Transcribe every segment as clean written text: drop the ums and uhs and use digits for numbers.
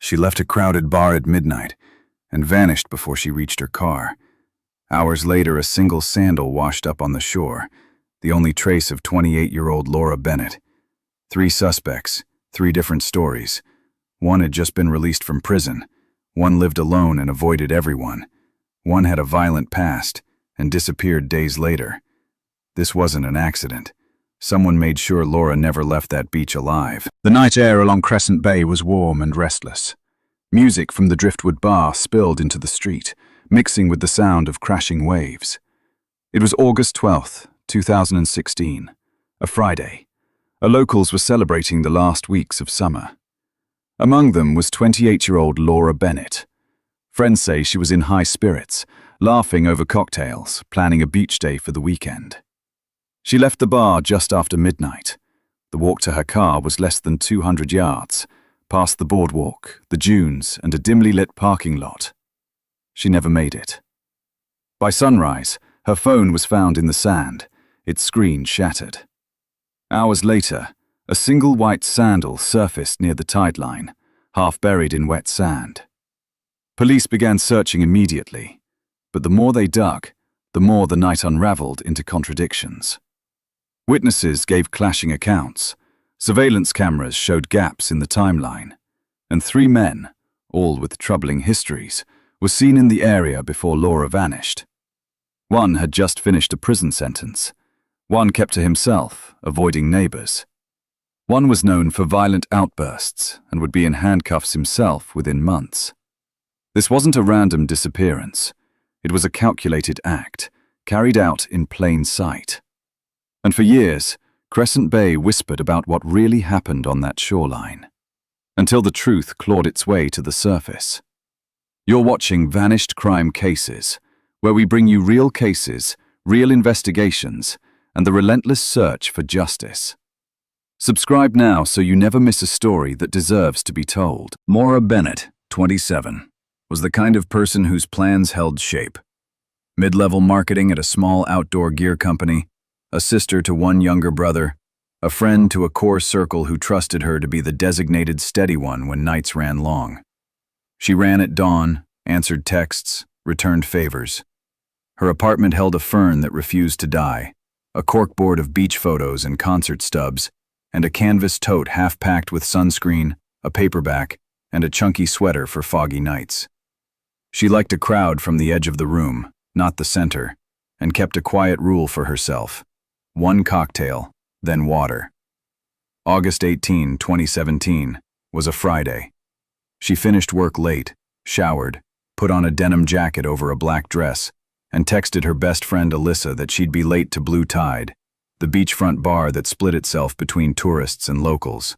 She left a crowded bar at midnight and vanished before she reached her car. Hours later, a single sandal washed up on the shore, the only trace of 28-year-old Laura Bennett. 3 suspects, 3 different stories. One had just been released from prison. One lived alone and avoided everyone. One had a violent past and disappeared days later. This wasn't an accident. Someone made sure Laura never left that beach alive. The night air along Crescent Bay was warm and restless. Music from the Driftwood bar spilled into the street, mixing with the sound of crashing waves. It was August 12th, 2016, a Friday. Locals were celebrating the last weeks of summer. Among them was 28-year-old Laura Bennett. Friends say she was in high spirits, laughing over cocktails, planning a beach day for the weekend. She left the bar just after midnight. The walk to her car was less than 200 yards, past the boardwalk, the dunes, and a dimly lit parking lot. She never made it. By sunrise, her phone was found in the sand, its screen shattered. Hours later, a single white sandal surfaced near the tide line, half buried in wet sand. Police began searching immediately, but the more they dug, the more the night unraveled into contradictions. Witnesses gave clashing accounts, surveillance cameras showed gaps in the timeline, and 3 men, all with troubling histories, were seen in the area before Laura vanished. One had just finished a prison sentence. One kept to himself, avoiding neighbors. One was known for violent outbursts and would be in handcuffs himself within months. This wasn't a random disappearance. It was a calculated act, carried out in plain sight. And for years, Crescent Bay whispered about what really happened on that shoreline, until the truth clawed its way to the surface. You're watching Vanished Crime Cases, where we bring you real cases, real investigations, and the relentless search for justice. Subscribe now so you never miss a story that deserves to be told. Laura Bennett, 27, was the kind of person whose plans held shape. Mid-level marketing at a small outdoor gear company, a sister to 1 younger brother, a friend to a core circle who trusted her to be the designated steady one when nights ran long. She ran at dawn, answered texts, returned favors. Her apartment held a fern that refused to die, a corkboard of beach photos and concert stubs, and a canvas tote half-packed with sunscreen, a paperback, and a chunky sweater for foggy nights. She liked a crowd from the edge of the room, not the center, and kept a quiet rule for herself: 1 cocktail, then water. August 18, 2017, was a Friday. She finished work late, showered, put on a denim jacket over a black dress, and texted her best friend Alyssa that she'd be late to Blue Tide, the beachfront bar that split itself between tourists and locals.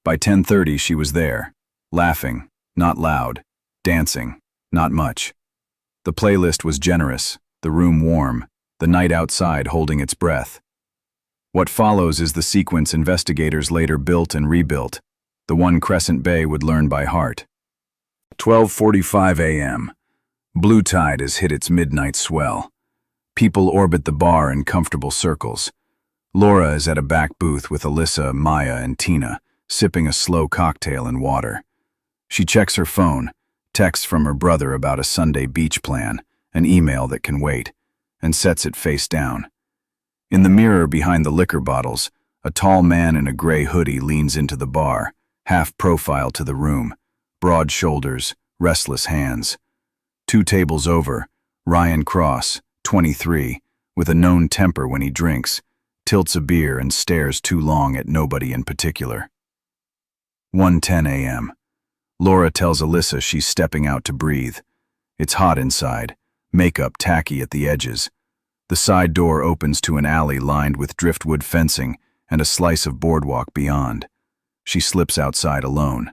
By 10:30 she was there, laughing, not loud, dancing, not much. The playlist was generous, the room warm, the night outside holding its breath. What follows is the sequence investigators later built and rebuilt, the one Crescent Bay would learn by heart. 12:45 a.m. Blue Tide has hit its midnight swell. People orbit the bar in comfortable circles. Laura is at a back booth with Alyssa, Maya, and Tina, sipping a slow cocktail and water. She checks her phone, texts from her brother about a Sunday beach plan, an email that can wait, and sets it face down. In the mirror behind the liquor bottles, a tall man in a gray hoodie leans into the bar, half-profile to the room, broad shoulders, restless hands. 2 tables over, Ryan Cross, 23, with a known temper when he drinks, tilts a beer and stares too long at nobody in particular. 1:10 a.m. Laura tells Alyssa she's stepping out to breathe. It's hot inside, makeup tacky at the edges. The side door opens to an alley lined with driftwood fencing and a slice of boardwalk beyond. She slips outside alone.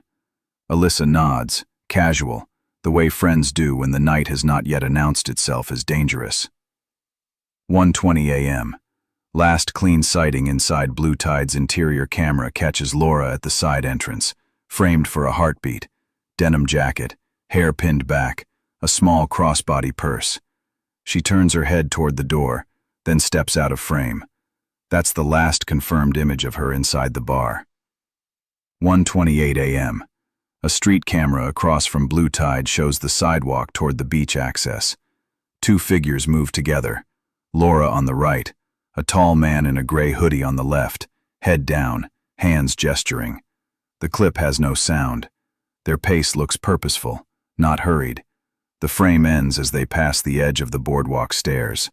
Alyssa nods, casual, the way friends do when the night has not yet announced itself as dangerous. 1:20 a.m. Last clean sighting inside Blue Tide's interior camera catches Laura at the side entrance, framed for a heartbeat, denim jacket, hair pinned back, a small crossbody purse. She turns her head toward the door, then steps out of frame. That's the last confirmed image of her inside the bar. 1:28 a.m. A street camera across from Blue Tide shows the sidewalk toward the beach access. Two figures move together. Laura on the right, a tall man in a gray hoodie on the left, head down, hands gesturing. The clip has no sound. Their pace looks purposeful, not hurried. The frame ends as they pass the edge of the boardwalk stairs.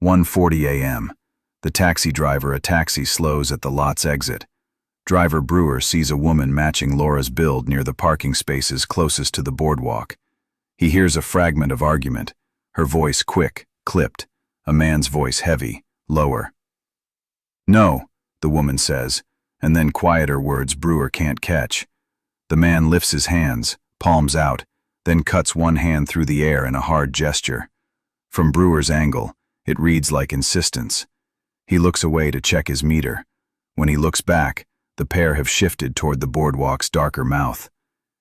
1:40 a.m. The taxi driver, a taxi slows at the lot's exit. Driver Brewer sees a woman matching Laura's build near the parking spaces closest to the boardwalk. He hears a fragment of argument, her voice quick, clipped, a man's voice heavy, lower. "No," the woman says, and then quieter words Brewer can't catch. The man lifts his hands, palms out, then cuts one hand through the air in a hard gesture. From Brewer's angle, it reads like insistence. He looks away to check his meter. When he looks back, the pair have shifted toward the boardwalk's darker mouth.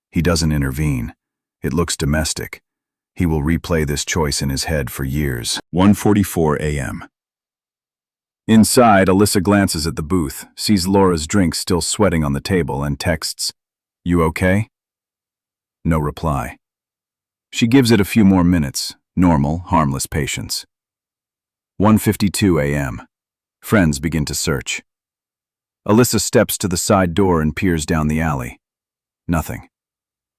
He doesn't intervene. It looks domestic. He will replay this choice in his head for years. 1:44 a.m. Inside, Alyssa glances at the booth, sees Laura's drink still sweating on the table, and texts, "You okay?" No reply. She gives it a few more minutes, normal, harmless patience. 1:52 a.m. Friends begin to search. Alyssa steps to the side door and peers down the alley. Nothing.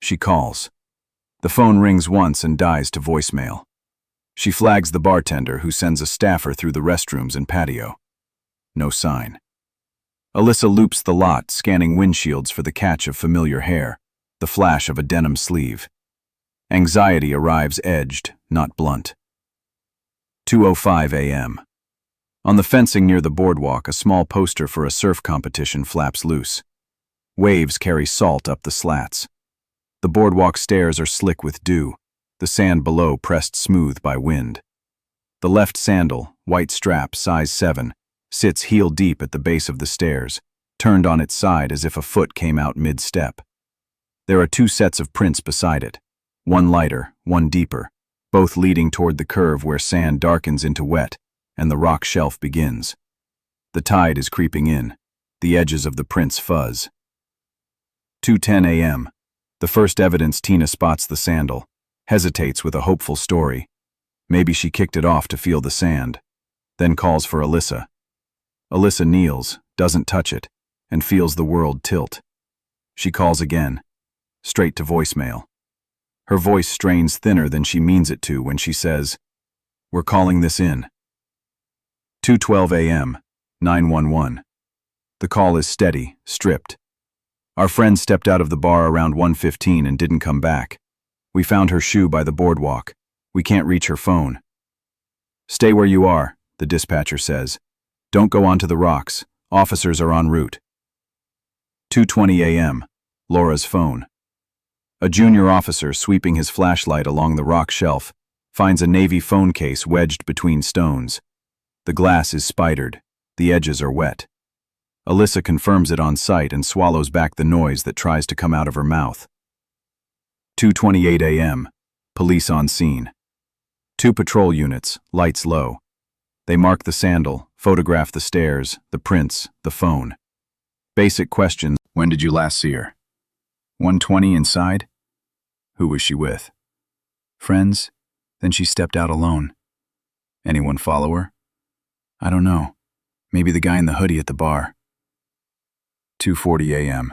She calls. The phone rings once and dies to voicemail. She flags the bartender, who sends a staffer through the restrooms and patio. No sign. Alyssa loops the lot, scanning windshields for the catch of familiar hair, the flash of a denim sleeve. Anxiety arrives edged, not blunt. 2:05 a.m. On the fencing near the boardwalk, a small poster for a surf competition flaps loose. Waves carry salt up the slats. The boardwalk stairs are slick with dew, the sand below pressed smooth by wind. The left sandal, white strap, size 7, sits heel deep at the base of the stairs, turned on its side as if a foot came out mid-step. There are two sets of prints beside it, one lighter, one deeper, both leading toward the curve where sand darkens into wet and the rock shelf begins. The tide is creeping in. The edges of the prints fuzz. 2:10 a.m. The first evidence, Tina spots the sandal, hesitates with a hopeful story. Maybe she kicked it off to feel the sand. Then calls for Alyssa. Alyssa kneels, doesn't touch it, and feels the world tilt. She calls again, straight to voicemail. Her voice strains thinner than she means it to when she says, "We're calling this in." 2:12 a.m. 911. The call is steady, stripped. "Our friend stepped out of the bar around 1:15 and didn't come back. We found her shoe by the boardwalk. We can't reach her phone." "Stay where you are," the dispatcher says. "Don't go onto the rocks. Officers are en route." 2:20 a.m. Laura's phone. A junior officer, sweeping his flashlight along the rock shelf, finds a navy phone case wedged between stones. The glass is spidered. The edges are wet. Alyssa confirms it on sight and swallows back the noise that tries to come out of her mouth. 2:28 a.m. Police on scene. Two patrol units, lights low. They mark the sandal, photograph the stairs, the prints, the phone. Basic questions. When did you last see her? 1:20 inside? Who was she with? Friends? Then she stepped out alone. Anyone follow her? I don't know. Maybe the guy in the hoodie at the bar. 2:40 a.m.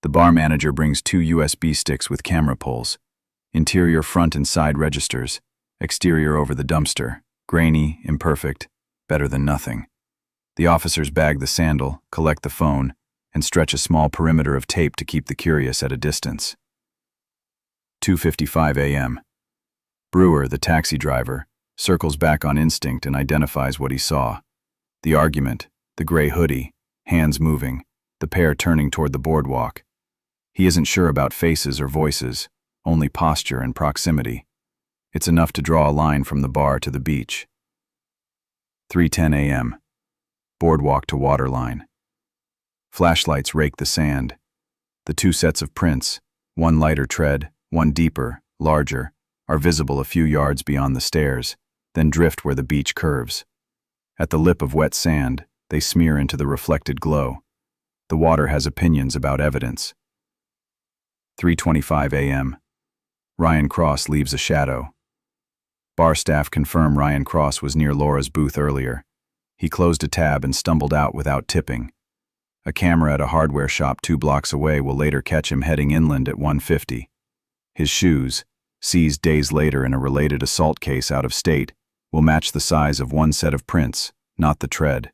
The bar manager brings 2 USB sticks with camera pulls. Interior front and side registers. Exterior over the dumpster. Grainy, imperfect, better than nothing. The officers bag the sandal, collect the phone, and stretch a small perimeter of tape to keep the curious at a distance. 2:55 a.m. Brewer, the taxi driver, circles back on instinct and identifies what he saw. The argument, the gray hoodie, hands moving, the pair turning toward the boardwalk. He isn't sure about faces or voices, only posture and proximity. It's enough to draw a line from the bar to the beach. 3:10 a.m. Boardwalk to waterline. Flashlights rake the sand. The two sets of prints, one lighter tread, one deeper, larger, are visible a few yards beyond the stairs, then drift where the beach curves. At the lip of wet sand, they smear into the reflected glow. The water has opinions about evidence. 3:25 a.m. Ryan Cross leaves a shadow. Bar staff confirm Ryan Cross was near Laura's booth earlier. He closed a tab and stumbled out without tipping. A camera at a hardware shop 2 blocks away will later catch him heading inland at 1:50. His shoes, seized days later in a related assault case out of state, will match the size of one set of prints, not the tread.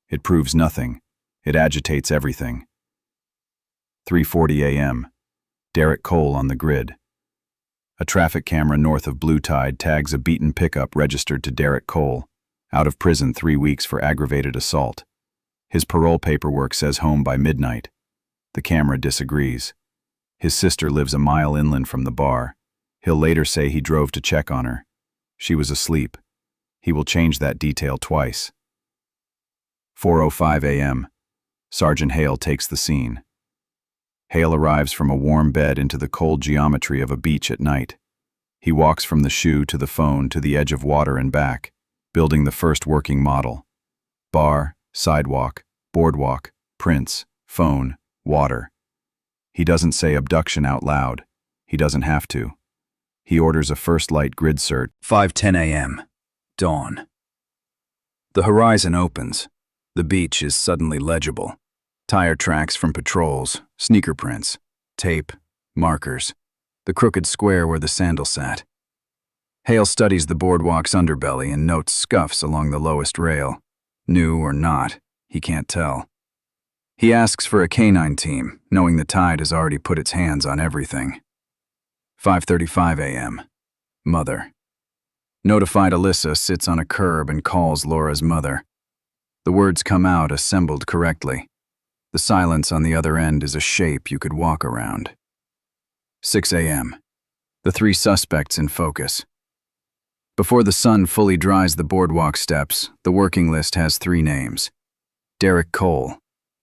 It proves nothing. It agitates everything. 3:40 a.m. Derek Cole on the grid. A traffic camera north of Blue Tide tags a beaten pickup registered to Derek Cole, out of prison 3 weeks for aggravated assault. His parole paperwork says home by midnight. The camera disagrees. His sister lives a mile inland from the bar. He'll later say he drove to check on her. She was asleep. He will change that detail twice. 4:05 a.m. Sergeant Hale takes the scene. Hale arrives from a warm bed into the cold geometry of a beach at night. He walks from the shoe to the phone to the edge of water and back, building the first working model. Bar, sidewalk, boardwalk, prints, phone, water. He doesn't say abduction out loud. He doesn't have to. He orders a first light grid cert. 5:10 a.m. Dawn. The horizon opens. The beach is suddenly legible. Tire tracks from patrols, sneaker prints, tape, markers, the crooked square where the sandal sat. Hale studies the boardwalk's underbelly and notes scuffs along the lowest rail. New or not, he can't tell. He asks for a canine team, knowing the tide has already put its hands on everything. 5:35 a.m. Mother. Notified Alyssa sits on a curb and calls Laura's mother. The words come out assembled correctly. The silence on the other end is a shape you could walk around. 6 a.m. The 3 suspects in focus. Before the sun fully dries the boardwalk steps, the working list has 3 names. Derek Cole,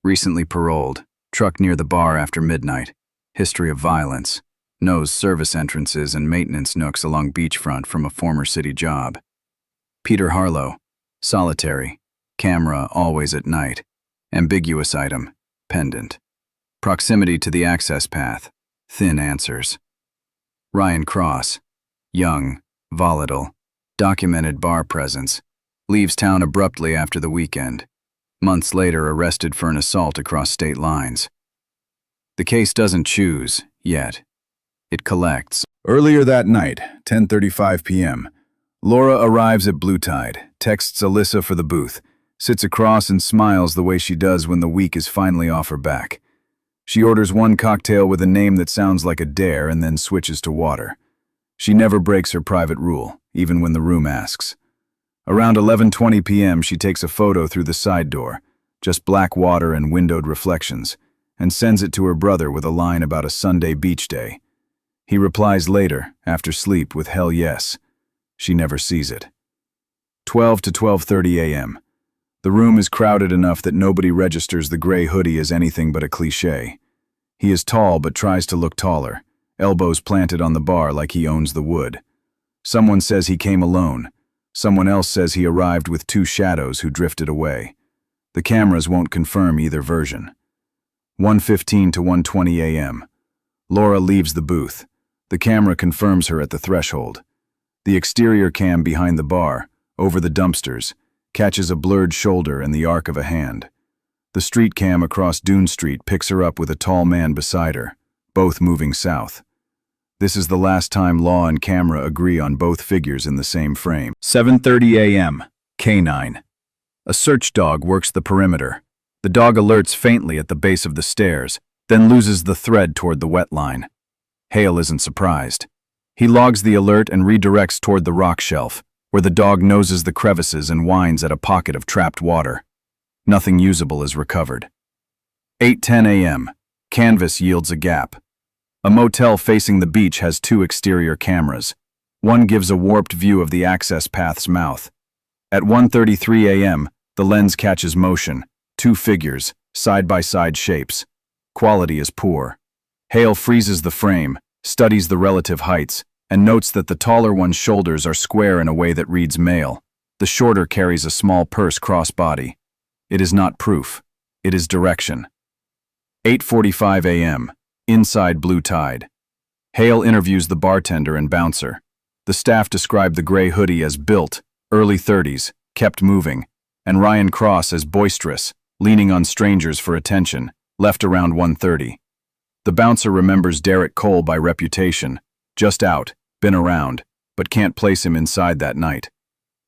recently paroled, truck near the bar after midnight, history of violence, knows service entrances and maintenance nooks along beachfront from a former city job. Peter Harlow, solitary, camera always at night, ambiguous item, pendant. Proximity to the access path, thin answers. Ryan Cross, young, volatile, documented bar presence, leaves town abruptly after the weekend. Months later arrested for an assault across state lines. The case doesn't choose, yet. It collects. Earlier that night, 10:35 p.m., Laura arrives at Blue Tide, texts Alyssa for the booth, sits across and smiles the way she does when the week is finally off her back. She orders 1 cocktail with a name that sounds like a dare and then switches to water. She never breaks her private rule, even when the room asks. Around 11:20 p.m., she takes a photo through the side door, just black water and windowed reflections, and sends it to her brother with a line about a Sunday beach day. He replies later, after sleep, with hell yes. She never sees it. 12 to 12:30 a.m. The room is crowded enough that nobody registers the gray hoodie as anything but a cliché. He is tall but tries to look taller, elbows planted on the bar like he owns the wood. Someone says he came alone. Someone else says he arrived with 2 shadows who drifted away. The cameras won't confirm either version. 1:15 to 1:20 a.m. Laura leaves the booth. The camera confirms her at the threshold. The exterior cam behind the bar, over the dumpsters, catches a blurred shoulder and the arc of a hand. The street cam across Dune Street picks her up with a tall man beside her, both moving south. This is the last time law and camera agree on both figures in the same frame. 7:30 a.m. K9. A search dog works the perimeter. The dog alerts faintly at the base of the stairs, then loses the thread toward the wet line. Hale isn't surprised. He logs the alert and redirects toward the rock shelf, where the dog noses the crevices and whines at a pocket of trapped water. Nothing usable is recovered. 8:10 a.m. Canvas yields a gap. A motel facing the beach has 2 exterior cameras. One gives a warped view of the access path's mouth. At 1:33 a.m., the lens catches motion, 2 figures, side-by-side shapes. Quality is poor. Hale freezes the frame, studies the relative heights, and notes that the taller one's shoulders are square in a way that reads male. The shorter carries a small purse cross-body. It is not proof. It is direction. 8:45 a.m. Inside Blue Tide. Hale interviews the bartender and bouncer. The staff described the gray hoodie as built, early 30s, kept moving, and Ryan Cross as boisterous, leaning on strangers for attention, left around 1:30. The bouncer remembers Derek Cole by reputation, just out, been around, but can't place him inside that night.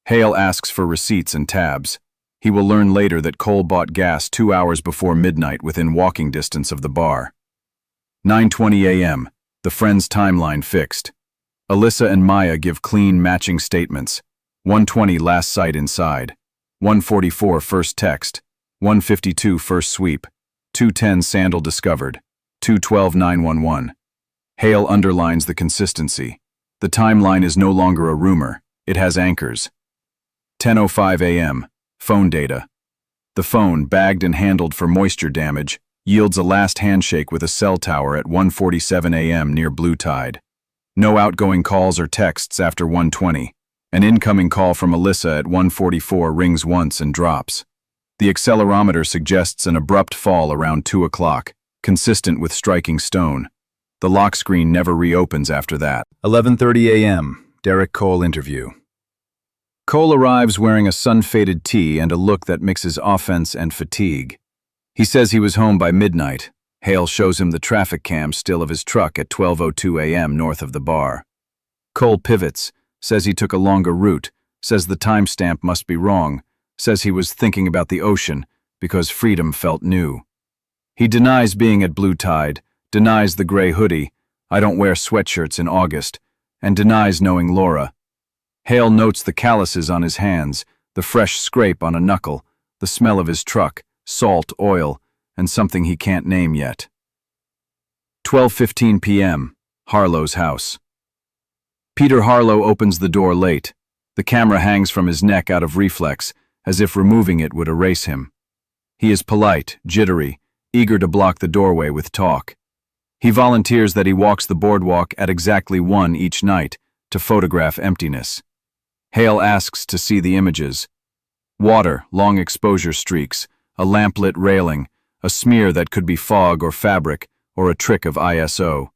Hale asks for receipts and tabs. He will learn later that Cole bought gas 2 hours before midnight within walking distance of the bar. 9:20 a.m., the friends' timeline fixed. Alyssa and Maya give clean, matching statements. 1:20 last sight inside. 1:44 first text. 1:52 first sweep. 2:10 sandal discovered. 2:12 911. Hale underlines the consistency. The timeline is no longer a rumor. It has anchors. 10:05 a.m. Phone data. The phone, bagged and handled for moisture damage, yields a last handshake with a cell tower at 1:47 a.m. near Blue Tide. No outgoing calls or texts after 1:20. An incoming call from Alyssa at 1:44 rings once and drops. The accelerometer suggests an abrupt fall around 2 o'clock, consistent with striking stone. The lock screen never reopens after that. 11:30 a.m. Derek Cole interview. Cole arrives wearing a sun-faded tee and a look that mixes offense and fatigue. He says he was home by midnight. Hale shows him the traffic cam still of his truck at 12:02 a.m. north of the bar. Cole pivots, says he took a longer route, says the timestamp must be wrong, says he was thinking about the ocean because freedom felt new. He denies being at Blue Tide, denies the gray hoodie, I don't wear sweatshirts in August, and denies knowing Laura. Hale notes the calluses on his hands, the fresh scrape on a knuckle, the smell of his truck, salt, oil, and something he can't name yet. 12:15 p.m. Harlow's house. Peter Harlow opens the door late. The camera hangs from his neck out of reflex, as if removing it would erase him. He is polite, jittery, eager to block the doorway with talk. He volunteers that he walks the boardwalk at exactly 1 each night to photograph emptiness. Hale asks to see the images. Water, long exposure streaks, a lamplit railing, a smear that could be fog or fabric or a trick of ISO.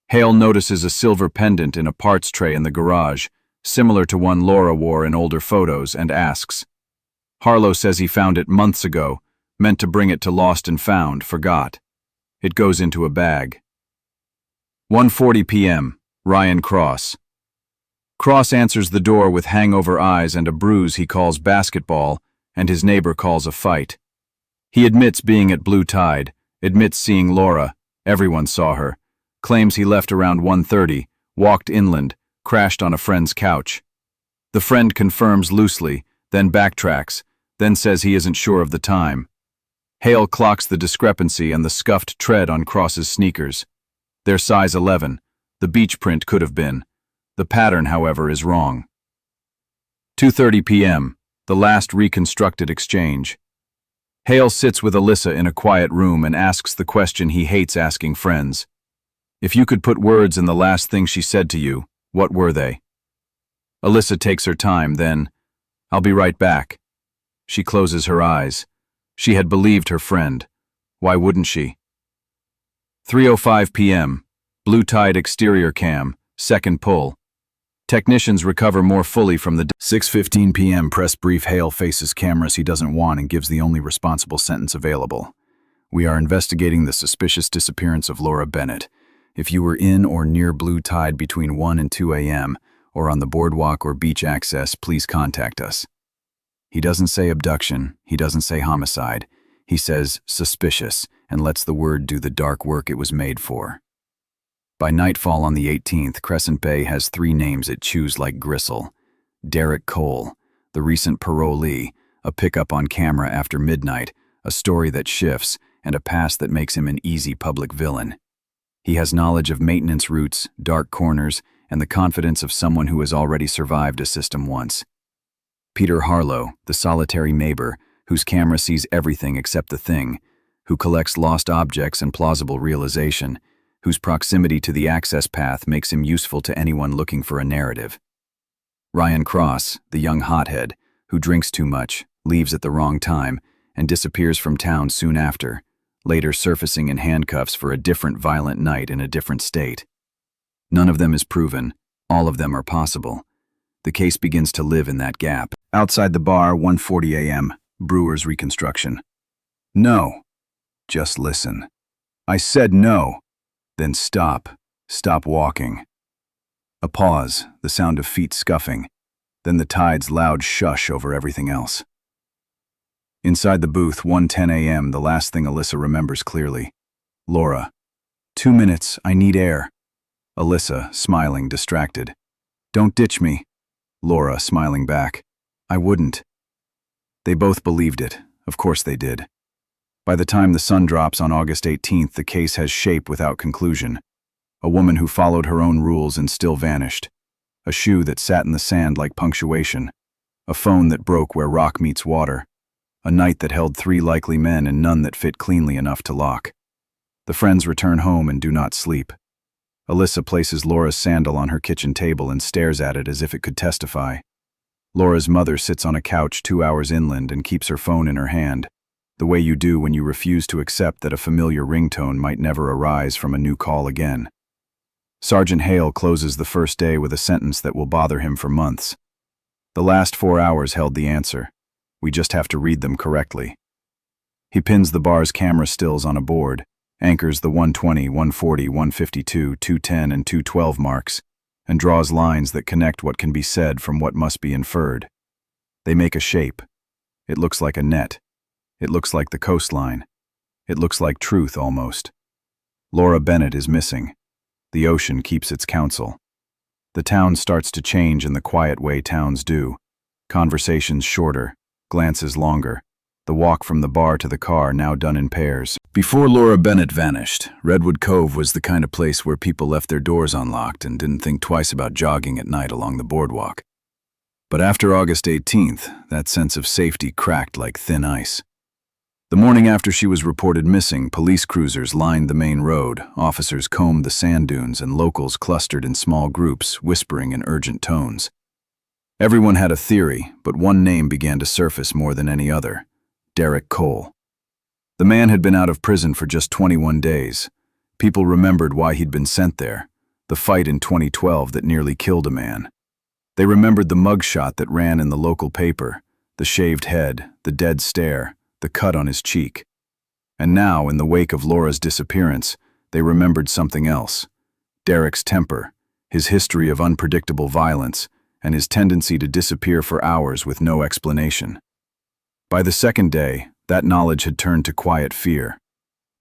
Hale notices a silver pendant in a parts tray in the garage, similar to one Laura wore in older photos, and asks. Harlow says he found it months ago, meant to bring it to Lost and Found, forgot. It goes into a bag. 1:40 p.m. Ryan Cross. Cross answers the door with hangover eyes and a bruise he calls basketball, and his neighbor calls a fight. He admits being at Blue Tide, admits seeing Laura, everyone saw her, claims he left around 1:30, walked inland, crashed on a friend's couch. The friend confirms loosely, then backtracks, then says he isn't sure of the time. Hale clocks the discrepancy and the scuffed tread on Cross's sneakers. They're size 11. The beach print could have been. The pattern, however, is wrong. 2:30 p.m. The last reconstructed exchange. Hale sits with Alyssa in a quiet room and asks the question he hates asking friends. If you could put words in the last thing she said to you, what were they? Alyssa takes her time, then, I'll be right back. She closes her eyes. She had believed her friend. Why wouldn't she? 3:05 p.m. Blue Tide exterior cam, second pull. Technicians recover more fully from the 6:15 p.m. press brief. Hale faces cameras he doesn't want and gives the only responsible sentence available. We are investigating the suspicious disappearance of Laura Bennett. If you were in or near Blue Tide between 1 and 2 a.m., or on the boardwalk or beach access, please contact us. He doesn't say abduction, he doesn't say homicide. He says suspicious and lets the word do the dark work it was made for. By nightfall on the 18th, Crescent Bay has 3 names it chews like gristle. Derek Cole, the recent parolee, a pickup on camera after midnight, a story that shifts, and a past that makes him an easy public villain. He has knowledge of maintenance routes, dark corners, and the confidence of someone who has already survived a system once. Peter Harlow, the solitary neighbor, whose camera sees everything except the thing, who collects lost objects and plausible realization, whose proximity to the access path makes him useful to anyone looking for a narrative. Ryan Cross, the young hothead, who drinks too much, leaves at the wrong time, and disappears from town soon after, later surfacing in handcuffs for a different violent night in a different state. None of them is proven, all of them are possible. The case begins to live in that gap. Outside the bar, 1:40 a.m., Brewer's reconstruction. No. Just listen. I said no. Then stop. Stop walking. A pause, the sound of feet scuffing, then the tide's loud shush over everything else. Inside the booth, 1:10 a.m., the last thing Alyssa remembers clearly. Laura. 2 minutes, I need air. Alyssa, smiling, distracted. Don't ditch me. Laura, smiling back. I wouldn't. They both believed it. Of course they did. By the time the sun drops on August 18th, the case has shape without conclusion. A woman who followed her own rules and still vanished. A shoe that sat in the sand like punctuation. A phone that broke where rock meets water. A night that held 3 likely men and none that fit cleanly enough to lock. The friends return home and do not sleep. Alyssa places Laura's sandal on her kitchen table and stares at it as if it could testify. Laura's mother sits on a couch 2 hours inland and keeps her phone in her hand, the way you do when you refuse to accept that a familiar ringtone might never arise from a new call again. Sergeant Hale closes the first day with a sentence that will bother him for months. The last 4 hours held the answer. We just have to read them correctly. He pins the bar's camera stills on a board, anchors the 120, 140, 152, 210, and 212 marks, and draws lines that connect what can be said from what must be inferred. They make a shape. It looks like a net. It looks like the coastline. It looks like truth almost. Laura Bennett is missing. The ocean keeps its counsel. The town starts to change in the quiet way towns do. Conversations shorter, glances longer. The walk from the bar to the car now done in pairs. Before Laura Bennett vanished, Redwood Cove was the kind of place where people left their doors unlocked and didn't think twice about jogging at night along the boardwalk. But after August 18th, that sense of safety cracked like thin ice. The morning after she was reported missing, police cruisers lined the main road, officers combed the sand dunes, and locals clustered in small groups, whispering in urgent tones. Everyone had a theory, but one name began to surface more than any other: Derek Cole. The man had been out of prison for just 21 days. People remembered why he'd been sent there, the fight in 2012 that nearly killed a man. They remembered the mugshot that ran in the local paper, the shaved head, the dead stare, the cut on his cheek. And now, in the wake of Laura's disappearance, they remembered something else: Derek's temper, his history of unpredictable violence, and his tendency to disappear for hours with no explanation. By the second day, that knowledge had turned to quiet fear.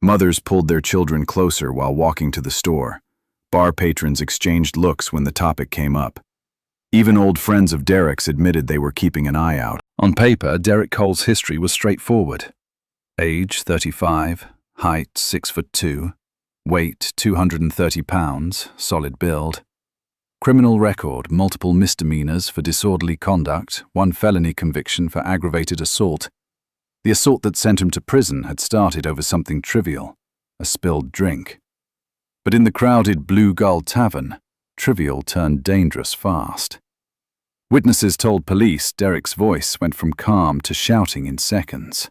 Mothers pulled their children closer while walking to the store. Bar patrons exchanged looks when the topic came up. Even old friends of Derek's admitted they were keeping an eye out. On paper, Derek Cole's history was straightforward. Age, 35, height, 6'2", weight, 230 pounds, solid build. Criminal record, multiple misdemeanors for disorderly conduct, 1 felony conviction for aggravated assault. The assault that sent him to prison had started over something trivial, a spilled drink. But in the crowded Blue Gull Tavern, trivial turned dangerous fast. Witnesses told police Derek's voice went from calm to shouting in seconds.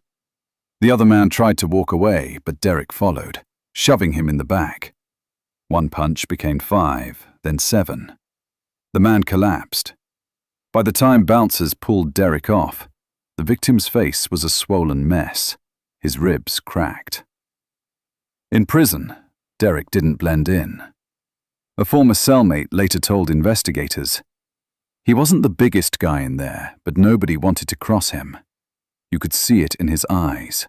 The other man tried to walk away, but Derek followed, shoving him in the back. 1 punch became 5, then 7. The man collapsed. By the time bouncers pulled Derek off, the victim's face was a swollen mess, his ribs cracked. In prison, Derek didn't blend in. A former cellmate later told investigators, "He wasn't the biggest guy in there, but nobody wanted to cross him. You could see it in his eyes.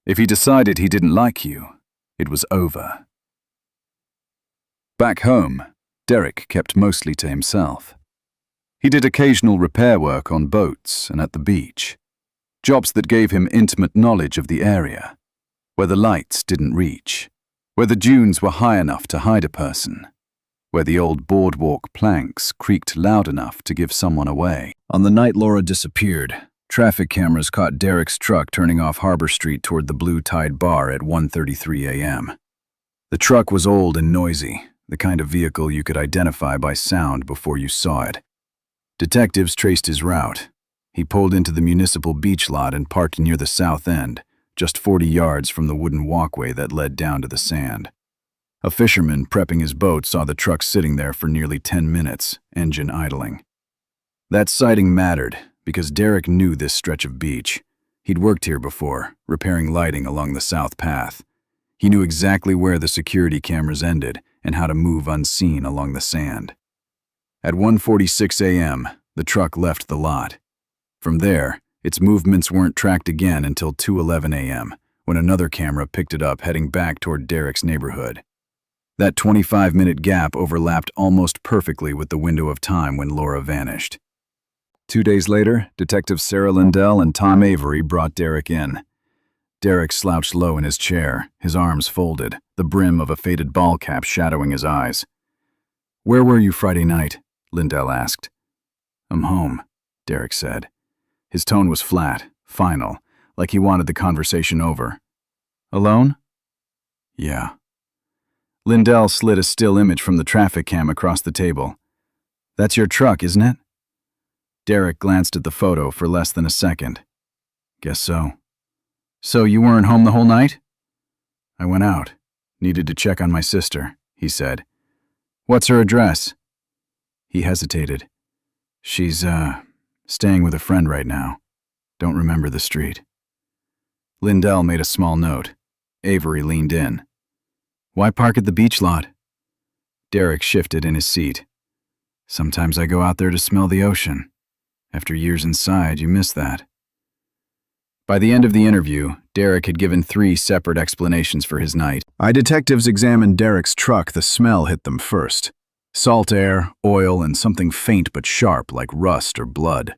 If he decided he didn't like you, it was over." Back home, Derek kept mostly to himself. He did occasional repair work on boats and at the beach, jobs that gave him intimate knowledge of the area, where the lights didn't reach, where the dunes were high enough to hide a person, where the old boardwalk planks creaked loud enough to give someone away. On the night Laura disappeared, traffic cameras caught Derek's truck turning off Harbor Street toward the Blue Tide Bar at 1:33 a.m. The truck was old and noisy, the kind of vehicle you could identify by sound before you saw it. Detectives traced his route. He pulled into the municipal beach lot and parked near the south end, just 40 yards from the wooden walkway that led down to the sand. A fisherman prepping his boat saw the truck sitting there for nearly 10 minutes, engine idling. That sighting mattered because Derek knew this stretch of beach. He'd worked here before, repairing lighting along the south path. He knew exactly where the security cameras ended and how to move unseen along the sand. At 1:46 a.m., the truck left the lot. From there, its movements weren't tracked again until 2:11 a.m., when another camera picked it up heading back toward Derek's neighborhood. That 25-minute gap overlapped almost perfectly with the window of time when Laura vanished. 2 days later, Detectives Sarah Lindell and Tom Avery brought Derek in. Derek slouched low in his chair, his arms folded, the brim of a faded ball cap shadowing his eyes. "Where were you Friday night?" Lindell asked. "I'm home," Derek said. His tone was flat, final, like he wanted the conversation over. "Alone?" "Yeah." Lindell slid a still image from the traffic cam across the table. "That's your truck, isn't it?" Derek glanced at the photo for less than a second. "Guess so." "So you weren't home the whole night?" "I went out. Needed to check on my sister," he said. "What's her address?" He hesitated. "She's, staying with a friend right now. Don't remember the street." Lindell made a small note. Avery leaned in. "Why park at the beach lot?" Derek shifted in his seat. "Sometimes I go out there to smell the ocean. After years inside, you miss that." By the end of the interview, Derek had given 3 separate explanations for his night. Detectives examined Derek's truck. The smell hit them first. Salt air, oil, and something faint but sharp like rust or blood.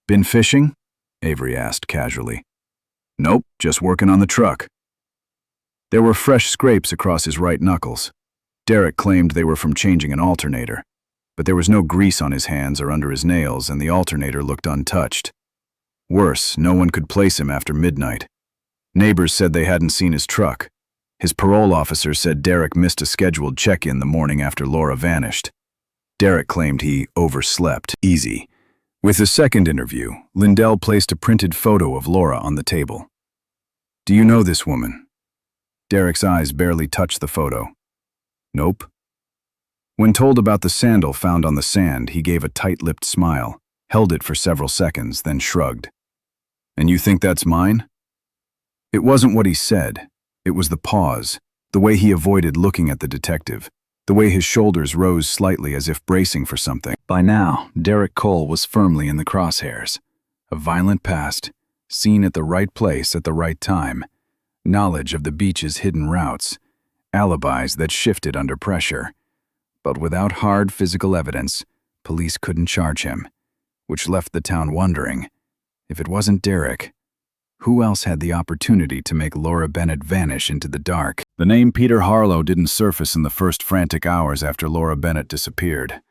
"Been fishing?" Avery asked casually. "Nope, just working on the truck." There were fresh scrapes across his right knuckles. Derek claimed they were from changing an alternator, but there was no grease on his hands or under his nails, and the alternator looked untouched. Worse, no one could place him after midnight. Neighbors said they hadn't seen his truck. His parole officer said Derek missed a scheduled check-in the morning after Laura vanished. Derek claimed he overslept. Easy. With the second interview, Lindell placed a printed photo of Laura on the table. "Do you know this woman?" Derek's eyes barely touched the photo. "Nope." When told about the sandal found on the sand, he gave a tight-lipped smile, held it for several seconds, then shrugged. "And you think that's mine?" It wasn't what he said. It was the pause, the way he avoided looking at the detective, the way his shoulders rose slightly as if bracing for something. By now, Derek Cole was firmly in the crosshairs. A violent past, seen at the right place at the right time, knowledge of the beach's hidden routes, alibis that shifted under pressure. But without hard physical evidence, police couldn't charge him, which left the town wondering, if it wasn't Derek, who else had the opportunity to make Laura Bennett vanish into the dark? The name Peter Harlow didn't surface in the first frantic hours after Laura Bennett disappeared.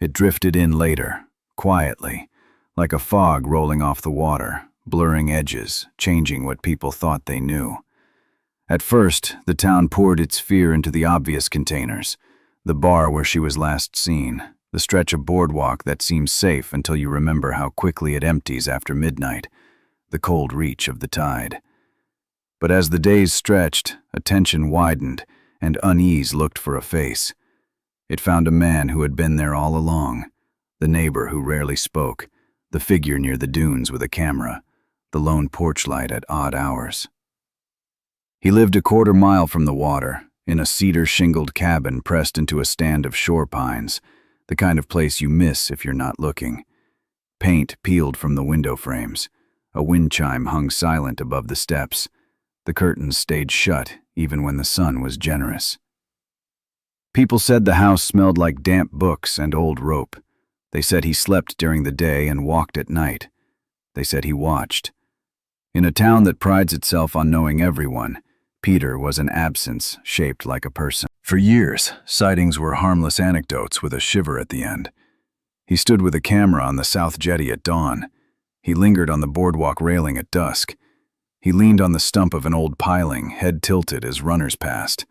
It drifted in later, quietly, like a fog rolling off the water, blurring edges, changing what people thought they knew. At first, the town poured its fear into the obvious containers, the bar where she was last seen, the stretch of boardwalk that seems safe until you remember how quickly it empties after midnight, the cold reach of the tide. But as the days stretched, attention widened, and unease looked for a face. It found a man who had been there all along, the neighbor who rarely spoke, the figure near the dunes with a camera, the lone porch light at odd hours. He lived a quarter mile from the water, in a cedar-shingled cabin pressed into a stand of shore pines, the kind of place you miss if you're not looking. Paint peeled from the window frames. A wind chime hung silent above the steps. The curtains stayed shut even when the sun was generous. People said the house smelled like damp books and old rope. They said he slept during the day and walked at night. They said he watched. In a town that prides itself on knowing everyone, Peter was an absence shaped like a person. For years, sightings were harmless anecdotes with a shiver at the end. He stood with a camera on the south jetty at dawn. He lingered on the boardwalk railing at dusk. He leaned on the stump of an old piling, head tilted as runners passed.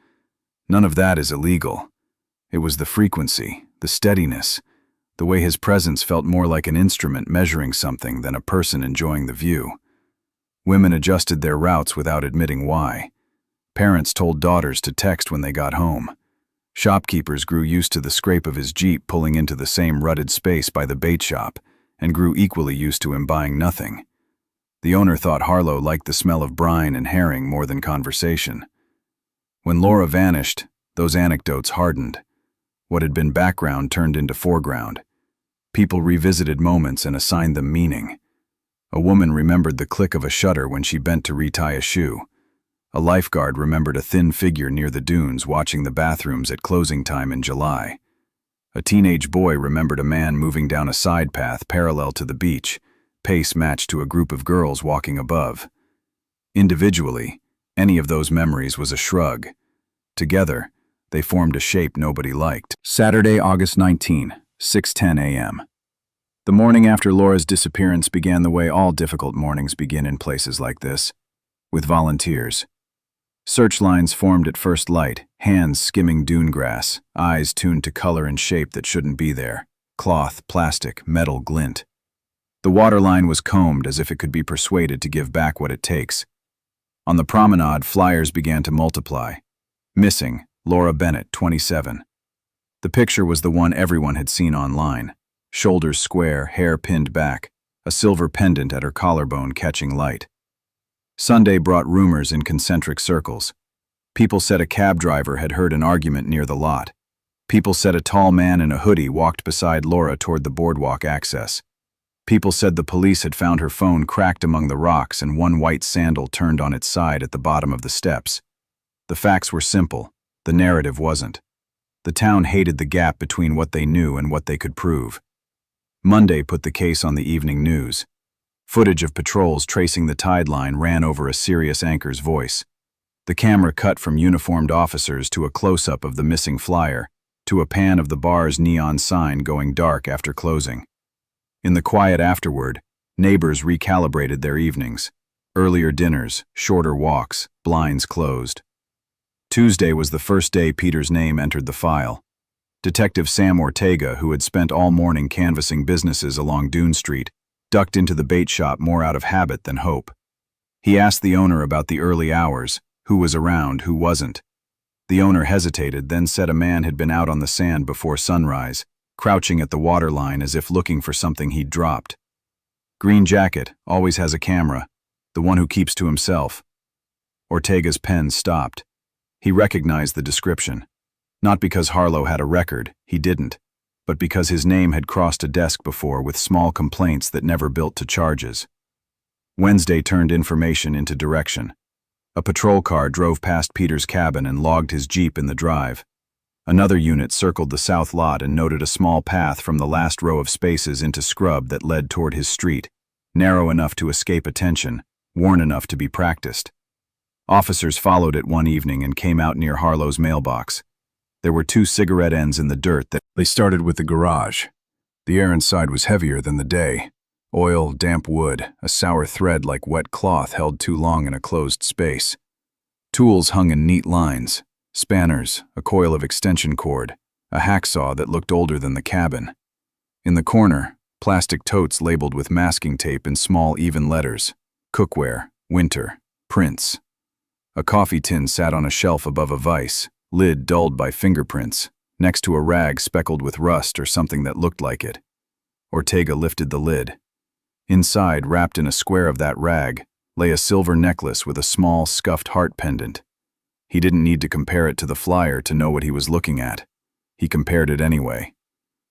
None of that is illegal. It was the frequency, the steadiness, the way his presence felt more like an instrument measuring something than a person enjoying the view. Women adjusted their routes without admitting why. Parents told daughters to text when they got home. Shopkeepers grew used to the scrape of his Jeep pulling into the same rutted space by the bait shop, and grew equally used to him buying nothing. The owner thought Harlow liked the smell of brine and herring more than conversation. When Laura vanished, those anecdotes hardened. What had been background turned into foreground. People revisited moments and assigned them meaning. A woman remembered the click of a shutter when she bent to retie a shoe. A lifeguard remembered a thin figure near the dunes watching the bathrooms at closing time in July. A teenage boy remembered a man moving down a side path parallel to the beach, pace matched to a group of girls walking above. Individually, any of those memories was a shrug. Together, they formed a shape nobody liked. Saturday, August 19, 6:10 a.m. The morning after Laura's disappearance began the way all difficult mornings begin in places like this, with volunteers. Search lines formed at first light, hands skimming dune grass, eyes tuned to color and shape that shouldn't be there, cloth, plastic, metal glint. The waterline was combed as if it could be persuaded to give back what it takes. On the promenade, flyers began to multiply. Missing, Laura Bennett, 27. The picture was the one everyone had seen online. Shoulders square, hair pinned back, a silver pendant at her collarbone catching light. Sunday brought rumors in concentric circles. People said a cab driver had heard an argument near the lot. People said a tall man in a hoodie walked beside Laura toward the boardwalk access. People said the police had found her phone cracked among the rocks and one white sandal turned on its side at the bottom of the steps. The facts were simple. The narrative wasn't. The town hated the gap between what they knew and what they could prove. Monday put the case on the evening news. Footage of patrols tracing the tide line ran over a serious anchor's voice. The camera cut from uniformed officers to a close-up of the missing flyer, to a pan of the bar's neon sign going dark after closing. In the quiet afterward, neighbors recalibrated their evenings. Earlier dinners, shorter walks, blinds closed. Tuesday was the first day Peter's name entered the file. Detective Sam Ortega, who had spent all morning canvassing businesses along Dune Street, ducked into the bait shop more out of habit than hope. He asked the owner about the early hours, who was around, who wasn't. The owner hesitated, then said a man had been out on the sand before sunrise, crouching at the waterline as if looking for something he'd dropped. Green jacket, always has a camera, the one who keeps to himself. Ortega's pen stopped. He recognized the description. Not because Harlow had a record, he didn't, but because his name had crossed a desk before with small complaints that never built to charges. Wednesday turned information into direction. A patrol car drove past Peter's cabin and logged his Jeep in the drive. Another unit circled the south lot and noted a small path from the last row of spaces into scrub that led toward his street, narrow enough to escape attention, worn enough to be practiced. Officers followed it one evening and came out near Harlow's mailbox. There were 2 cigarette ends in the dirt that they started with the garage. The air inside was heavier than the day. Oil, damp wood, a sour thread like wet cloth held too long in a closed space. Tools hung in neat lines. Spanners, a coil of extension cord, a hacksaw that looked older than the cabin. In the corner, plastic totes labeled with masking tape in small even letters. Cookware, winter, prints. A coffee tin sat on a shelf above a vise, lid dulled by fingerprints, next to a rag speckled with rust or something that looked like it. Ortega lifted the lid. Inside, wrapped in a square of that rag, lay a silver necklace with a small, scuffed heart pendant. He didn't need to compare it to the flyer to know what he was looking at. He compared it anyway.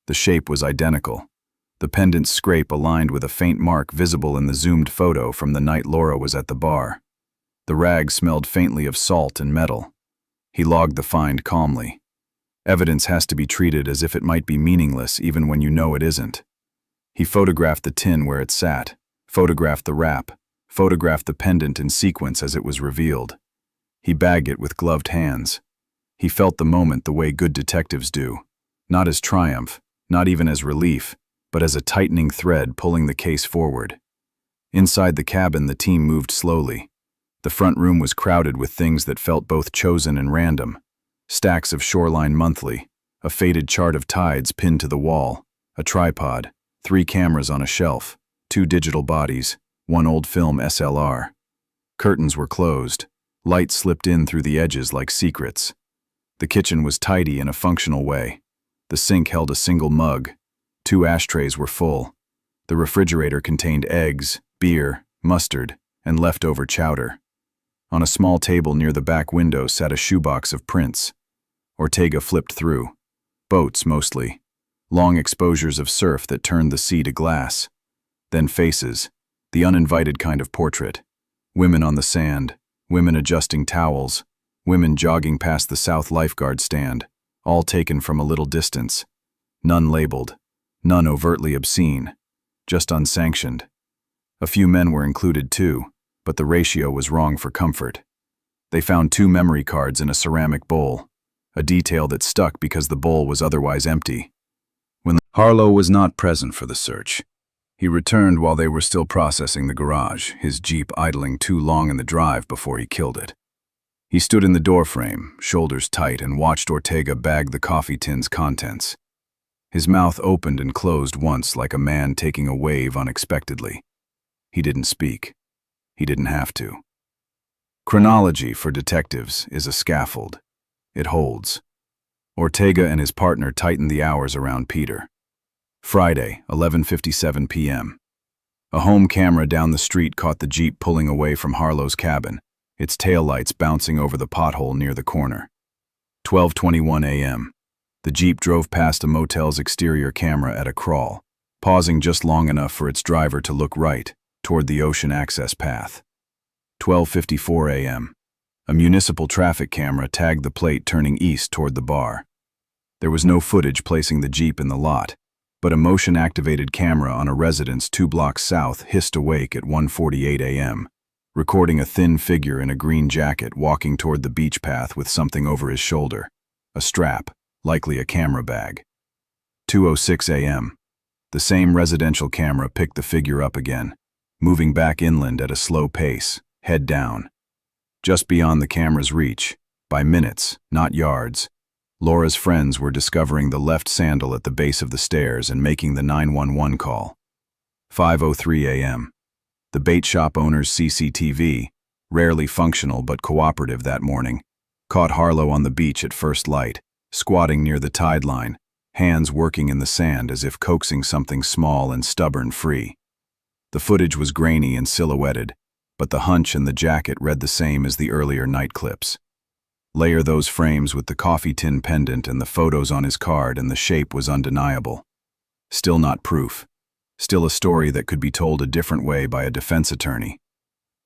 The shape was identical. The pendant's scrape aligned with a faint mark visible in the zoomed photo from the night Laura was at the bar. The rag smelled faintly of salt and metal. He logged the find calmly. Evidence has to be treated as if it might be meaningless even when you know it isn't. He photographed the tin where it sat, photographed the wrap, photographed the pendant in sequence as it was revealed. He bagged it with gloved hands. He felt the moment the way good detectives do, not as triumph, not even as relief, but as a tightening thread pulling the case forward. Inside the cabin, the team moved slowly. The front room was crowded with things that felt both chosen and random. Stacks of Shoreline Monthly, a faded chart of tides pinned to the wall, a tripod, 3 cameras on a shelf, 2 digital bodies, 1 old film SLR. Curtains were closed. Light slipped in through the edges like secrets. The kitchen was tidy in a functional way. The sink held a single mug. 2 ashtrays were full. The refrigerator contained eggs, beer, mustard, and leftover chowder. On a small table near the back window sat a shoebox of prints. Ortega flipped through. Boats, mostly. Long exposures of surf that turned the sea to glass. Then faces, the uninvited kind of portrait. Women on the sand, women adjusting towels, women jogging past the South Lifeguard stand, all taken from a little distance. None labeled, none overtly obscene, just unsanctioned. A few men were included too, but the ratio was wrong for comfort. They found 2 memory cards in a ceramic bowl, a detail that stuck because the bowl was otherwise empty. Harlow was not present for the search. He returned while they were still processing the garage, his Jeep idling too long in the drive before he killed it. He stood in the doorframe, shoulders tight, and watched Ortega bag the coffee tin's contents. His mouth opened and closed once like a man taking a wave unexpectedly. He didn't speak. He didn't have to. Chronology for detectives is a scaffold. It holds. Ortega and his partner tightened the hours around Peter. Friday, 11:57 p.m. A home camera down the street caught the Jeep pulling away from Harlow's cabin, its taillights bouncing over the pothole near the corner. 12:21 a.m. The Jeep drove past a motel's exterior camera at a crawl, pausing just long enough for its driver to look right, toward the ocean access path. 12:54 a.m. A municipal traffic camera tagged the plate turning east toward the bar. There was no footage placing the Jeep in the lot, but a motion-activated camera on a residence 2 blocks south hissed awake at 1:48 a.m., recording a thin figure in a green jacket walking toward the beach path with something over his shoulder, a strap, likely a camera bag. 2:06 a.m. The same residential camera picked the figure up again, moving back inland at a slow pace, head down. Just beyond the camera's reach, by minutes, not yards, Laura's friends were discovering the left sandal at the base of the stairs and making the 911 call. 5:03 a.m. The bait shop owner's CCTV, rarely functional but cooperative that morning, caught Harlow on the beach at first light, squatting near the tide line, hands working in the sand as if coaxing something small and stubborn free. The footage was grainy and silhouetted, but the hunch and the jacket read the same as the earlier night clips. Layer those frames with the coffee tin pendant and the photos on his card, and the shape was undeniable. Still not proof. Still a story that could be told a different way by a defense attorney.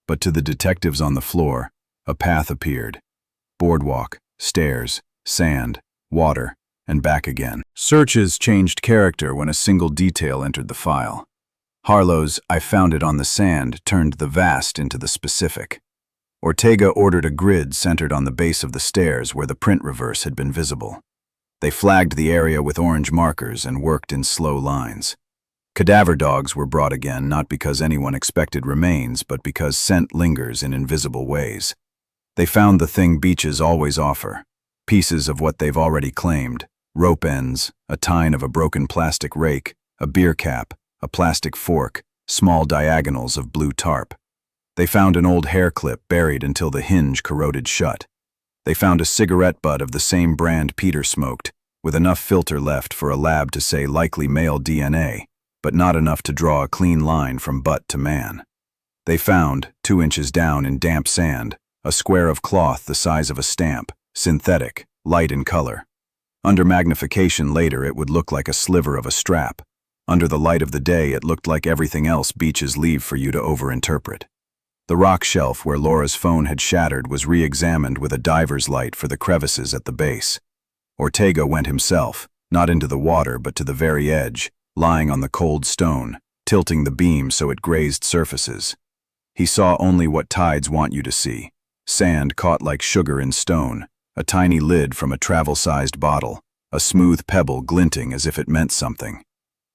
But to the detectives on the floor, a path appeared. Boardwalk, stairs, sand, water, and back again. Searches changed character when a single detail entered the file. Harlow's "I found it on the sand" turned the vast into the specific. Ortega ordered a grid centered on the base of the stairs where the print reverse had been visible. They flagged the area with orange markers and worked in slow lines. Cadaver dogs were brought again, not because anyone expected remains, but because scent lingers in invisible ways. They found the thing beaches always offer, pieces of what they've already claimed, rope ends, a tine of a broken plastic rake, a beer cap, a plastic fork, small diagonals of blue tarp. They found an old hair clip buried until the hinge corroded shut. They found a cigarette butt of the same brand Peter smoked, with enough filter left for a lab to say likely male DNA, but not enough to draw a clean line from butt to man. They found, 2 inches down in damp sand, a square of cloth the size of a stamp, synthetic, light in color. Under magnification later it would look like a sliver of a strap. Under the light of the day it looked like everything else beaches leave for you to overinterpret. The rock shelf where Laura's phone had shattered was re-examined with a diver's light for the crevices at the base. Ortega went himself, not into the water but to the very edge, lying on the cold stone, tilting the beam so it grazed surfaces. He saw only what tides want you to see: sand caught like sugar in stone, a tiny lid from a travel-sized bottle, a smooth pebble glinting as if it meant something.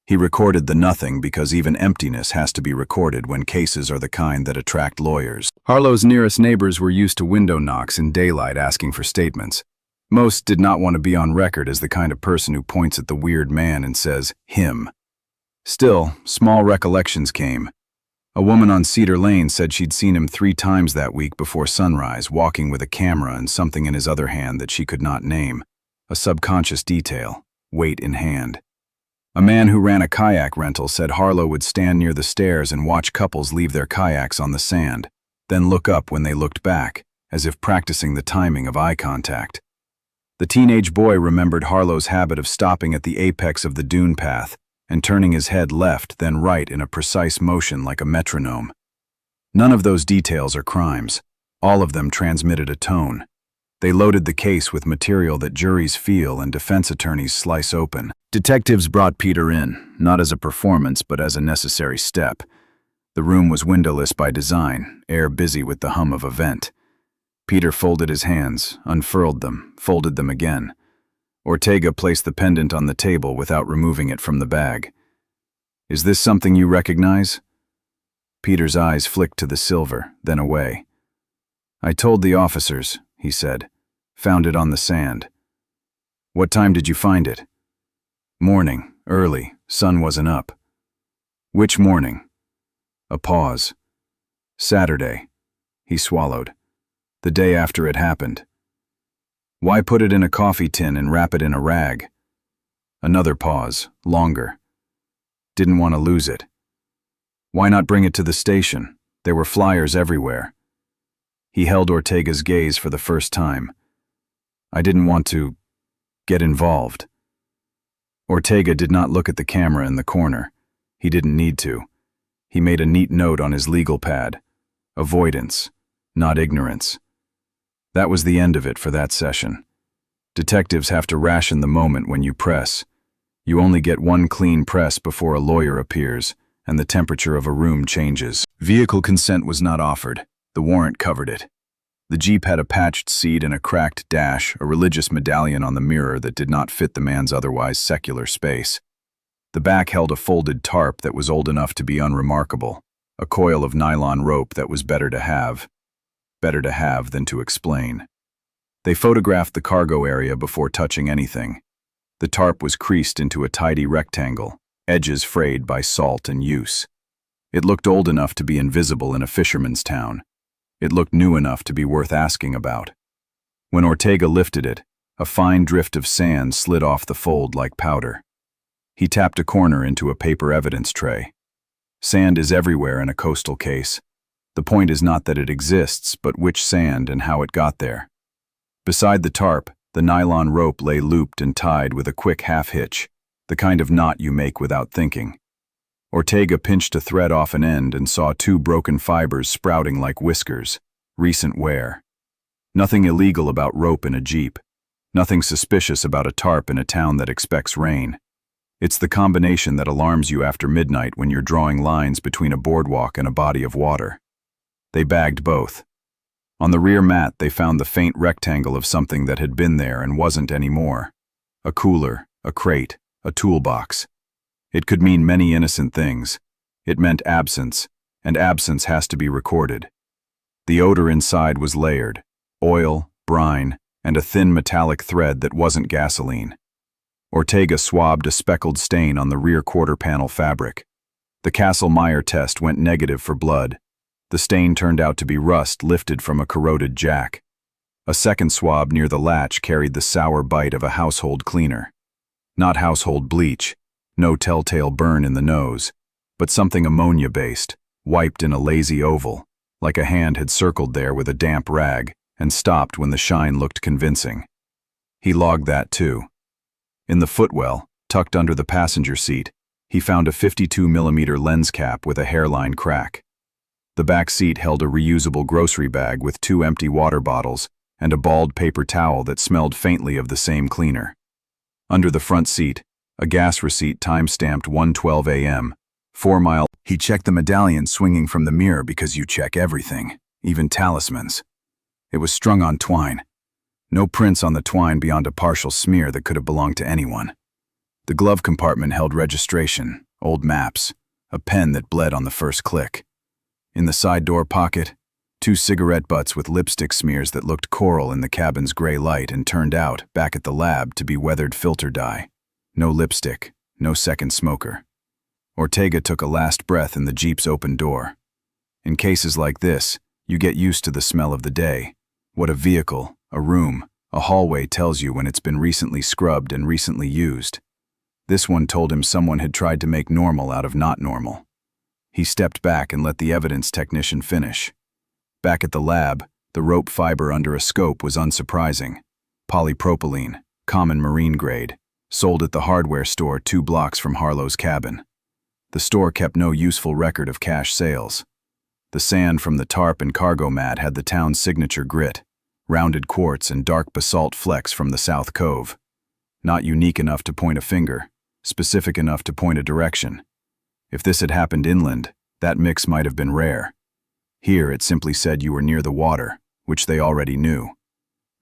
He recorded the nothing because even emptiness has to be recorded when cases are the kind that attract lawyers. Harlow's nearest neighbors were used to window knocks in daylight asking for statements. Most did not want to be on record as the kind of person who points at the weird man and says, "him." Still, small recollections came. A woman on Cedar Lane said she'd seen him 3 times that week before sunrise, walking with a camera and something in his other hand that she could not name. A subconscious detail, weight in hand. A man who ran a kayak rental said Harlow would stand near the stairs and watch couples leave their kayaks on the sand, then look up when they looked back, as if practicing the timing of eye contact. The teenage boy remembered Harlow's habit of stopping at the apex of the dune path and turning his head left then right in a precise motion like a metronome. None of those details are crimes. All of them transmitted a tone. They loaded the case with material that juries feel and defense attorneys slice open. Detectives brought Peter in, not as a performance but as a necessary step. The room was windowless by design, air busy with the hum of a vent. Peter folded his hands, unfurled them, folded them again. Ortega placed the pendant on the table without removing it from the bag. "Is this something you recognize?" Peter's eyes flicked to the silver, then away. "I told the officers," he said. "Found it on the sand." "What time did you find it?" "Morning, early, sun wasn't up." "Which morning?" A pause. "Saturday." He swallowed. "The day after it happened." "Why put it in a coffee tin and wrap it in a rag?" Another pause, longer. "Didn't want to lose it." "Why not bring it to the station? There were flyers everywhere." He held Ortega's gaze for the first time. "I didn't want to get involved." Ortega did not look at the camera in the corner. He didn't need to. He made a neat note on his legal pad. Avoidance, not ignorance. That was the end of it for that session. Detectives have to ration the moment when you press. You only get one clean press before a lawyer appears, and the temperature of a room changes. Vehicle consent was not offered. The warrant covered it. The Jeep had a patched seat and a cracked dash, a religious medallion on the mirror that did not fit the man's otherwise secular space. The back held a folded tarp that was old enough to be unremarkable, a coil of nylon rope that was better to have than to explain. They photographed the cargo area before touching anything. The tarp was creased into a tidy rectangle, edges frayed by salt and use. It looked old enough to be invisible in a fisherman's town. It looked new enough to be worth asking about. When Ortega lifted it, a fine drift of sand slid off the fold like powder. He tapped a corner into a paper evidence tray. Sand is everywhere in a coastal case. The point is not that it exists, but which sand and how it got there. Beside the tarp, the nylon rope lay looped and tied with a quick half-hitch, the kind of knot you make without thinking. Ortega pinched a thread off an end and saw 2 broken fibers sprouting like whiskers, recent wear. Nothing illegal about rope in a Jeep. Nothing suspicious about a tarp in a town that expects rain. It's the combination that alarms you after midnight when you're drawing lines between a boardwalk and a body of water. They bagged both. On the rear mat they found the faint rectangle of something that had been there and wasn't anymore. A cooler, a crate, a toolbox. It could mean many innocent things. It meant absence, and absence has to be recorded. The odor inside was layered: oil, brine, and a thin metallic thread that wasn't gasoline. Ortega swabbed a speckled stain on the rear quarter panel fabric. The Castle-Meyer test went negative for blood. The stain turned out to be rust lifted from a corroded jack. A second swab near the latch carried the sour bite of a household cleaner. Not household bleach, no telltale burn in the nose, but something ammonia-based, wiped in a lazy oval, like a hand had circled there with a damp rag and stopped when the shine looked convincing. He logged that too. In the footwell, tucked under the passenger seat, he found a 52mm lens cap with a hairline crack. The back seat held a reusable grocery bag with 2 empty water bottles and a bald paper towel that smelled faintly of the same cleaner. Under the front seat, a gas receipt time-stamped 1:12 a.m., 4 mile. He checked the medallion swinging from the mirror because you check everything, even talismans. It was strung on twine. No prints on the twine beyond a partial smear that could have belonged to anyone. The glove compartment held registration, old maps, a pen that bled on the first click. In the side door pocket, 2 cigarette butts with lipstick smears that looked coral in the cabin's gray light and turned out, back at the lab, to be weathered filter dye. No lipstick, no second smoker. Ortega took a last breath in the Jeep's open door. In cases like this, you get used to the smell of the day. What a vehicle, a room, a hallway tells you when it's been recently scrubbed and recently used. This one told him someone had tried to make normal out of not normal. He stepped back and let the evidence technician finish. Back at the lab, the rope fiber under a scope was unsurprising. Polypropylene, common marine grade, sold at the hardware store 2 blocks from Harlow's cabin. The store kept no useful record of cash sales. The sand from the tarp and cargo mat had the town's signature grit, rounded quartz and dark basalt flecks from the South Cove. Not unique enough to point a finger, specific enough to point a direction. If this had happened inland, that mix might have been rare. Here it simply said you were near the water, which they already knew.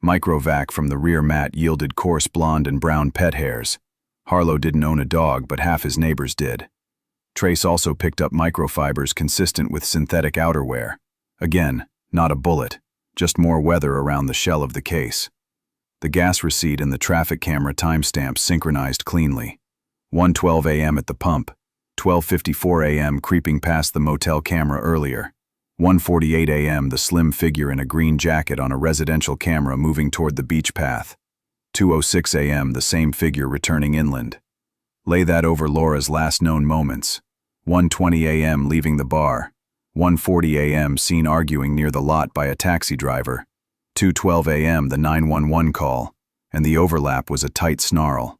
Microvac from the rear mat yielded coarse blonde and brown pet hairs. Harlow didn't own a dog, but half his neighbors did. Trace also picked up microfibers consistent with synthetic outerwear. Again, not a bullet, just more weather around the shell of the case. The gas receipt and the traffic camera timestamps synchronized cleanly. 1:12 a.m. at the pump, 12:54 a.m. creeping past the motel camera earlier. 1:48 a.m. the slim figure in a green jacket on a residential camera moving toward the beach path. 2:06 a.m. the same figure returning inland. Lay that over Laura's last known moments. 1:20 a.m. leaving the bar. 1:40 a.m. seen arguing near the lot by a taxi driver. 2:12 a.m. the 911 call, and the overlap was a tight snarl.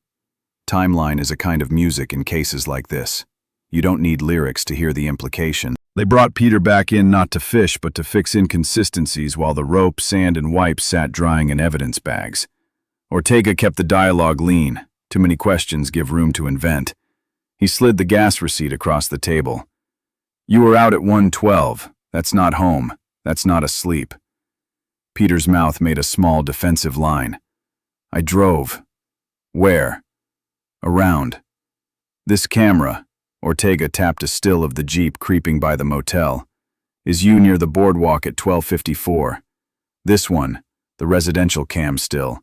Timeline is a kind of music in cases like this. You don't need lyrics to hear the implication. They brought Peter back in not to fish but to fix inconsistencies while the rope, sand, and wipes sat drying in evidence bags. Ortega kept the dialogue lean. Too many questions give room to invent. He slid the gas receipt across the table. You were out at 1:12. That's not home. That's not asleep. Peter's mouth made a small defensive line. I drove. Where? Around. This camera, Ortega tapped a still of the Jeep creeping by the motel, is you near the boardwalk at 12:54. This one, the residential cam still,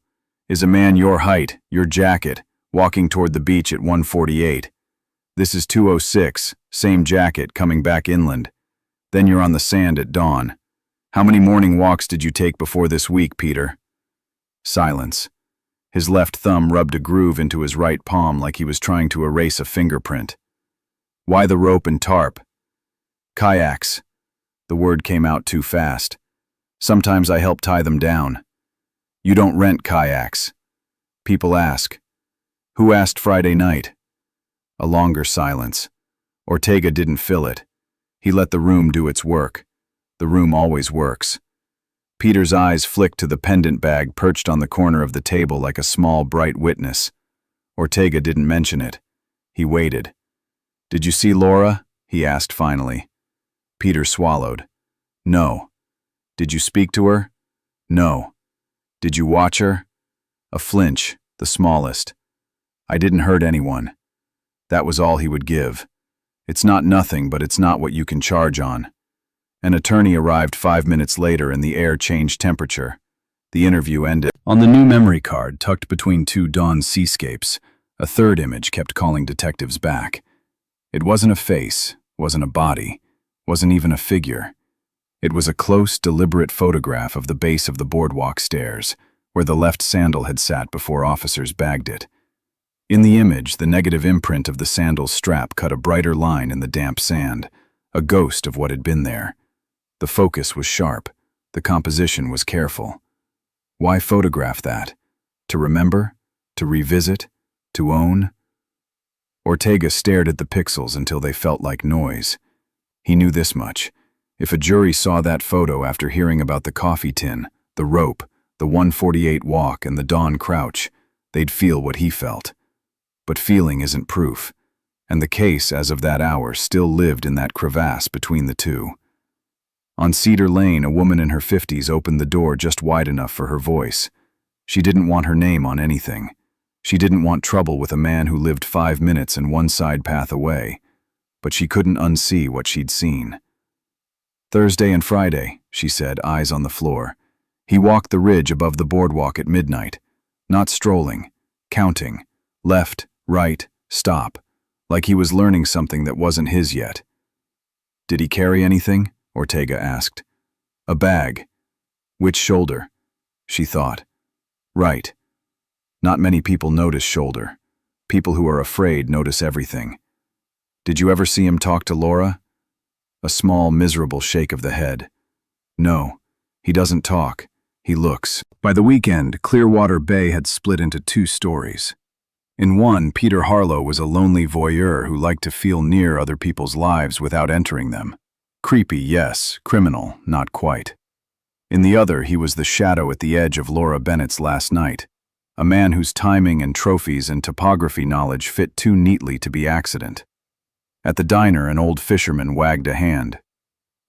is a man your height, your jacket, walking toward the beach at 1:48. This is 2:06, same jacket, coming back inland. Then you're on the sand at dawn. How many morning walks did you take before this week, Peter? Silence. His left thumb rubbed a groove into his right palm like he was trying to erase a fingerprint. Why the rope and tarp? Kayaks. The word came out too fast. Sometimes I help tie them down. You don't rent kayaks. People ask. Who asked Friday night? A longer silence. Ortega didn't fill it. He let the room do its work. The room always works. Peter's eyes flicked to the pendant bag perched on the corner of the table like a small, bright witness. Ortega didn't mention it. He waited. Did you see Laura? He asked finally. Peter swallowed. No. Did you speak to her? No. Did you watch her? A flinch, the smallest. I didn't hurt anyone. That was all he would give. It's not nothing, but it's not what you can charge on. An attorney arrived 5 minutes later and the air changed temperature. The interview ended. On the new memory card tucked between 2 dawn seascapes, a third image kept calling detectives back. It wasn't a face, wasn't a body, wasn't even a figure. It was a close, deliberate photograph of the base of the boardwalk stairs, where the left sandal had sat before officers bagged it. In the image, the negative imprint of the sandal's strap cut a brighter line in the damp sand, a ghost of what had been there. The focus was sharp. The composition was careful. Why photograph that? To remember? To revisit? To own? Ortega stared at the pixels until they felt like noise. He knew this much. If a jury saw that photo after hearing about the coffee tin, the rope, the 1:48 walk, and the dawn crouch, they'd feel what he felt. But feeling isn't proof, and the case, as of that hour, still lived in that crevasse between the two. On Cedar Lane, a woman in her 50s opened the door just wide enough for her voice. She didn't want her name on anything. She didn't want trouble with a man who lived 5 minutes and one side path away, but she couldn't unsee what she'd seen. Thursday and Friday, she said, eyes on the floor. He walked the ridge above the boardwalk at midnight, not strolling, counting, left, right, stop, like he was learning something that wasn't his yet. Did he carry anything? Ortega asked. A bag. Which shoulder? She thought. Right. Not many people notice shoulder. People who are afraid notice everything. Did you ever see him talk to Laura? A small, miserable shake of the head. No, he doesn't talk. He looks. By the weekend, Clearwater Bay had split into 2 stories. In one, Peter Harlow was a lonely voyeur who liked to feel near other people's lives without entering them. Creepy, yes. Criminal, not quite. In the other, he was the shadow at the edge of Laura Bennett's last night. A man whose timing and trophies and topography knowledge fit too neatly to be accident. At the diner, an old fisherman wagged a hand.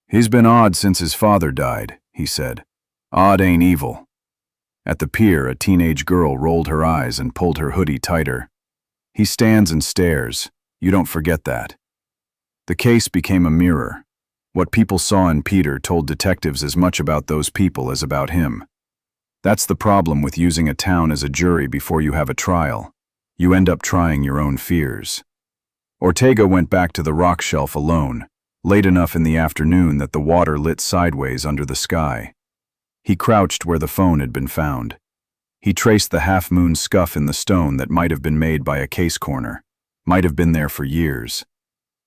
He's been odd since his father died, he said. Odd ain't evil. At the pier, a teenage girl rolled her eyes and pulled her hoodie tighter. He stands and stares. You don't forget that. The case became a mirror. What people saw in Peter told detectives as much about those people as about him. That's the problem with using a town as a jury before you have a trial. You end up trying your own fears. Ortega went back to the rock shelf alone, late enough in the afternoon that the water lit sideways under the sky. He crouched where the phone had been found. He traced the half-moon scuff in the stone that might have been made by a case corner, might have been there for years.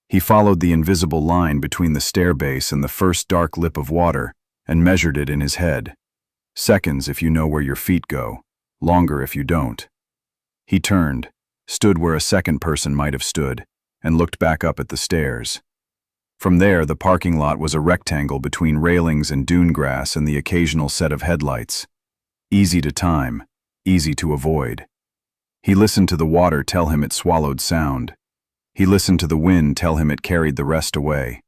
He followed the invisible line between the stair base and the first dark lip of water and measured it in his head. Seconds if you know where your feet go, longer if you don't. He turned, stood where a second person might have stood, and looked back up at the stairs. From there, the parking lot was a rectangle between railings and dune grass and the occasional set of headlights. Easy to time, easy to avoid. He listened to the water tell him it swallowed sound. He listened to the wind tell him it carried the rest away.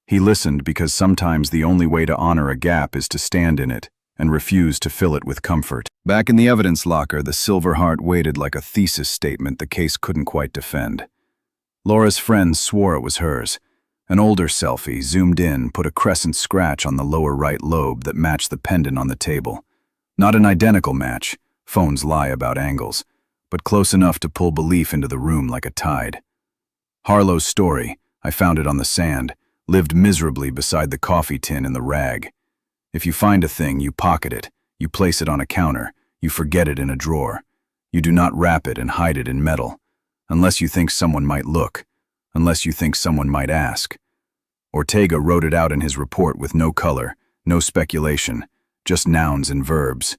He listened because sometimes the only way to honor a gap is to stand in it and refuse to fill it with comfort. Back in the evidence locker, the silver heart waited like a thesis statement the case couldn't quite defend. Laura's friends swore it was hers. An older selfie, zoomed in, put a crescent scratch on the lower right lobe that matched the pendant on the table. Not an identical match, phones lie about angles, but close enough to pull belief into the room like a tide. Harlow's story, I found it on the sand, lived miserably beside the coffee tin and the rag. If you find a thing, you pocket it, you place it on a counter, you forget it in a drawer. You do not wrap it and hide it in metal, unless you think someone might look, unless you think someone might ask. Ortega wrote it out in his report with no color, no speculation, just nouns and verbs.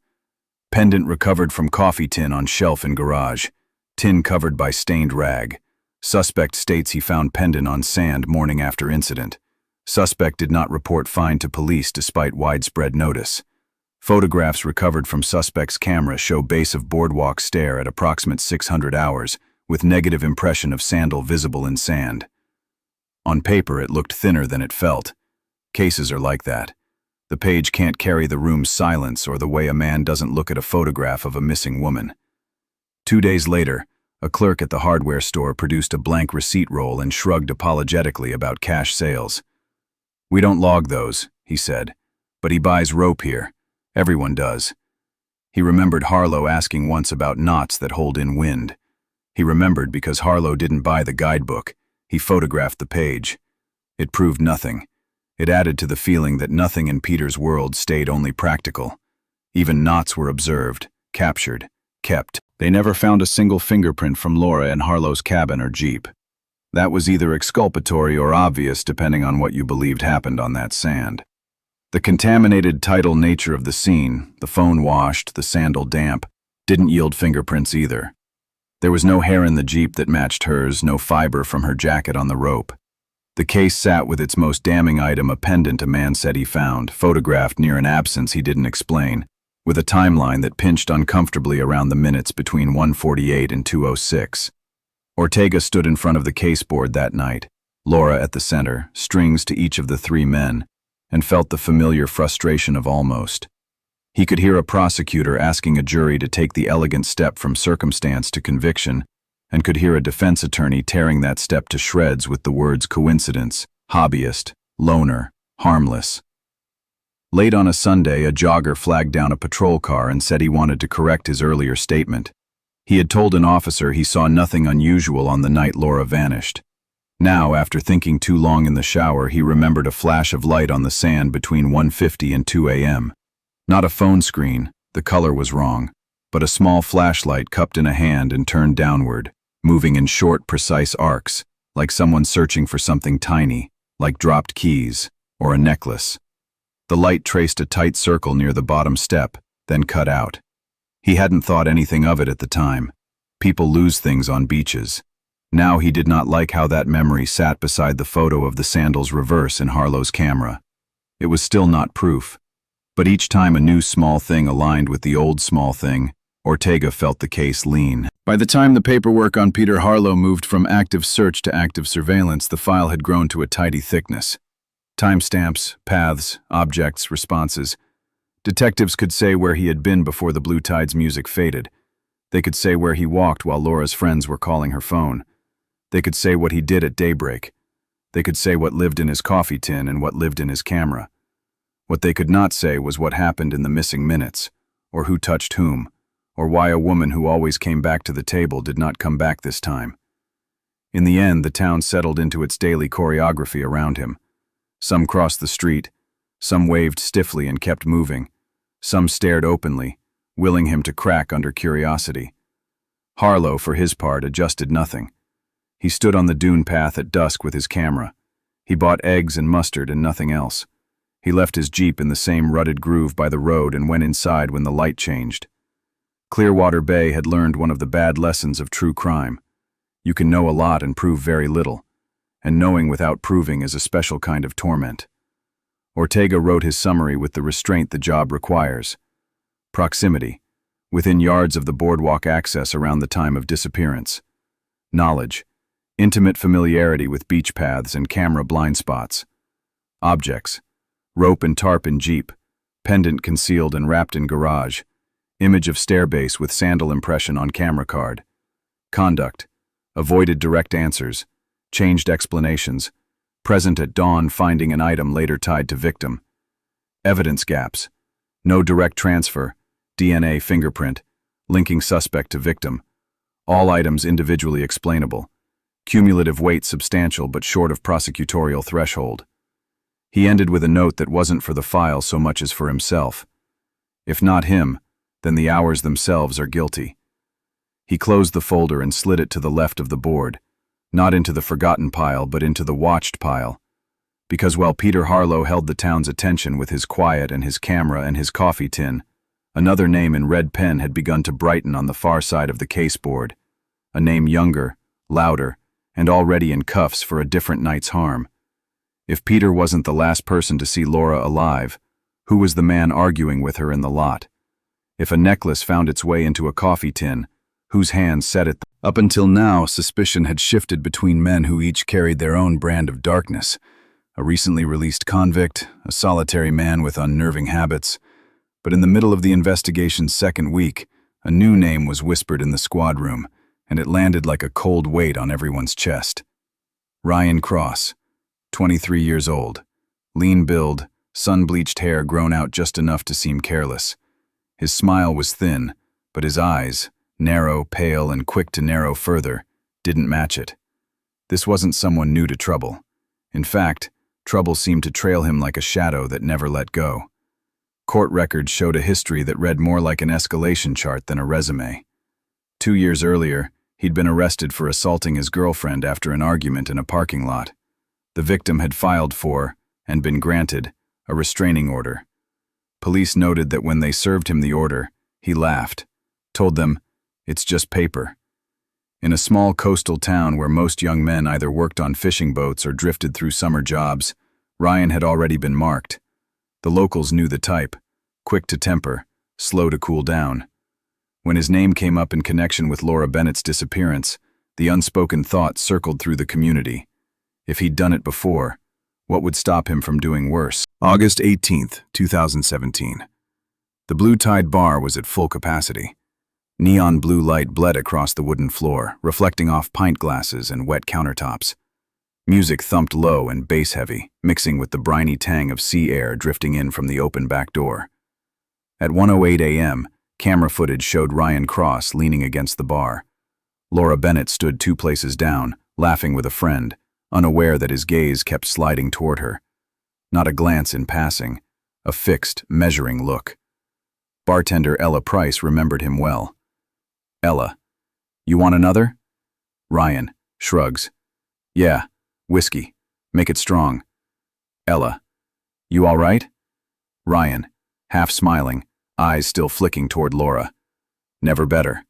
Pendant recovered from coffee tin on shelf in garage. Tin covered by stained rag. Suspect states he found pendant on sand morning after incident. Suspect did not report find to police despite widespread notice. Photographs recovered from suspect's camera show base of boardwalk stair at approximate 600 hours, with negative impression of sandal visible in sand. On paper, it looked thinner than it felt. Cases are like that. The page can't carry the room's silence or the way a man doesn't look at a photograph of a missing woman. 2 days later, a clerk at the hardware store produced a blank receipt roll and shrugged apologetically about cash sales. We don't log those, he said, but he buys rope here. Everyone does. He remembered Harlow asking once about knots that hold in wind. He remembered because Harlow didn't buy the guidebook. He photographed the page. It proved nothing. It added to the feeling that nothing in Peter's world stayed only practical. Even knots were observed, captured, kept. They never found a single fingerprint from Laura in Harlow's cabin or Jeep. That was either exculpatory or obvious depending on what you believed happened on that sand. The contaminated tidal nature of the scene, the phone washed, the sandal damp, didn't yield fingerprints either. There was no hair in the Jeep that matched hers, no fiber from her jacket on the rope. The case sat with its most damning item, a pendant a man said he found, photographed near an absence he didn't explain, with a timeline that pinched uncomfortably around the minutes between 1:48 and 2:06. Ortega stood in front of the caseboard that night, Laura at the center, strings to each of the 3 men, and felt the familiar frustration of almost. He could hear a prosecutor asking a jury to take the elegant step from circumstance to conviction, and could hear a defense attorney tearing that step to shreds with the words coincidence, hobbyist, loner, harmless. Late on a Sunday, a jogger flagged down a patrol car and said he wanted to correct his earlier statement. He had told an officer he saw nothing unusual on the night Laura vanished. Now, after thinking too long in the shower, he remembered a flash of light on the sand between 1:50 and 2 a.m. Not a phone screen, the color was wrong, but a small flashlight cupped in a hand and turned downward, moving in short, precise arcs, like someone searching for something tiny, like dropped keys or a necklace. The light traced a tight circle near the bottom step, then cut out. He hadn't thought anything of it at the time. People lose things on beaches. Now he did not like how that memory sat beside the photo of the sandal's reverse in Harlow's camera. It was still not proof, but each time a new small thing aligned with the old small thing, Ortega felt the case lean. By the time the paperwork on Peter Harlow moved from active search to active surveillance, the file had grown to a tidy thickness. Timestamps, paths, objects, responses. Detectives could say where he had been before the Blue Tide's music faded. They could say where he walked while Laura's friends were calling her phone. They could say what he did at daybreak. They could say what lived in his coffee tin and what lived in his camera. What they could not say was what happened in the missing minutes, or who touched whom, or why a woman who always came back to the table did not come back this time. In the end, the town settled into its daily choreography around him. Some crossed the street, some waved stiffly and kept moving, some stared openly, willing him to crack under curiosity. Harlow, for his part, adjusted nothing. He stood on the dune path at dusk with his camera. He bought eggs and mustard and nothing else. He left his Jeep in the same rutted groove by the road and went inside when the light changed. Clearwater Bay had learned one of the bad lessons of true crime. You can know a lot and prove very little, and knowing without proving is a special kind of torment. Ortega wrote his summary with the restraint the job requires. Proximity, within yards of the boardwalk access around the time of disappearance. Knowledge, intimate familiarity with beach paths and camera blind spots. Objects, rope and tarp in Jeep, pendant concealed and wrapped in garage, image of stairbase with sandal impression on camera card. Conduct, avoided direct answers, changed explanations, present at dawn finding an item later tied to victim. Evidence gaps, no direct transfer, DNA fingerprint, linking suspect to victim. All items individually explainable. Cumulative weight substantial but short of prosecutorial threshold. He ended with a note that wasn't for the file so much as for himself. If not him, then the hours themselves are guilty. He closed the folder and slid it to the left of the board, not into the forgotten pile but into the watched pile. Because while Peter Harlow held the town's attention with his quiet and his camera and his coffee tin, another name in red pen had begun to brighten on the far side of the caseboard, a name younger, louder, and already in cuffs for a different night's harm. If Peter wasn't the last person to see Laura alive, who was the man arguing with her in the lot? If a necklace found its way into a coffee tin, whose hands set it? Up until now, suspicion had shifted between men who each carried their own brand of darkness. A recently released convict, a solitary man with unnerving habits. But in the middle of the investigation's second week, a new name was whispered in the squad room, and it landed like a cold weight on everyone's chest. Ryan Cross, 23 years old, lean build, sun-bleached hair grown out just enough to seem careless. His smile was thin, but his eyes, narrow, pale, and quick to narrow further, didn't match it. This wasn't someone new to trouble. In fact, trouble seemed to trail him like a shadow that never let go. Court records showed a history that read more like an escalation chart than a resume. 2 years earlier, he'd been arrested for assaulting his girlfriend after an argument in a parking lot. The victim had filed for, and been granted, a restraining order. Police noted that when they served him the order, he laughed, told them, "It's just paper." In a small coastal town where most young men either worked on fishing boats or drifted through summer jobs, Ryan had already been marked. The locals knew the type, quick to temper, slow to cool down. When his name came up in connection with Laura Bennett's disappearance, the unspoken thought circled through the community. If he'd done it before, what would stop him from doing worse? August 18th, 2017. The Blue Tide bar was at full capacity. Neon blue light bled across the wooden floor, reflecting off pint glasses and wet countertops. Music thumped low and bass-heavy, mixing with the briny tang of sea air drifting in from the open back door. At 1:08 a.m., camera footage showed Ryan Cross leaning against the bar. Laura Bennett stood 2 places down, laughing with a friend, unaware that his gaze kept sliding toward her. Not a glance in passing, a fixed, measuring look. Bartender Ella Price remembered him well. Ella, you want another? Ryan shrugs. Yeah, whiskey. Make it strong. Ella, you all right? Ryan, half smiling, eyes still flicking toward Laura. Never better.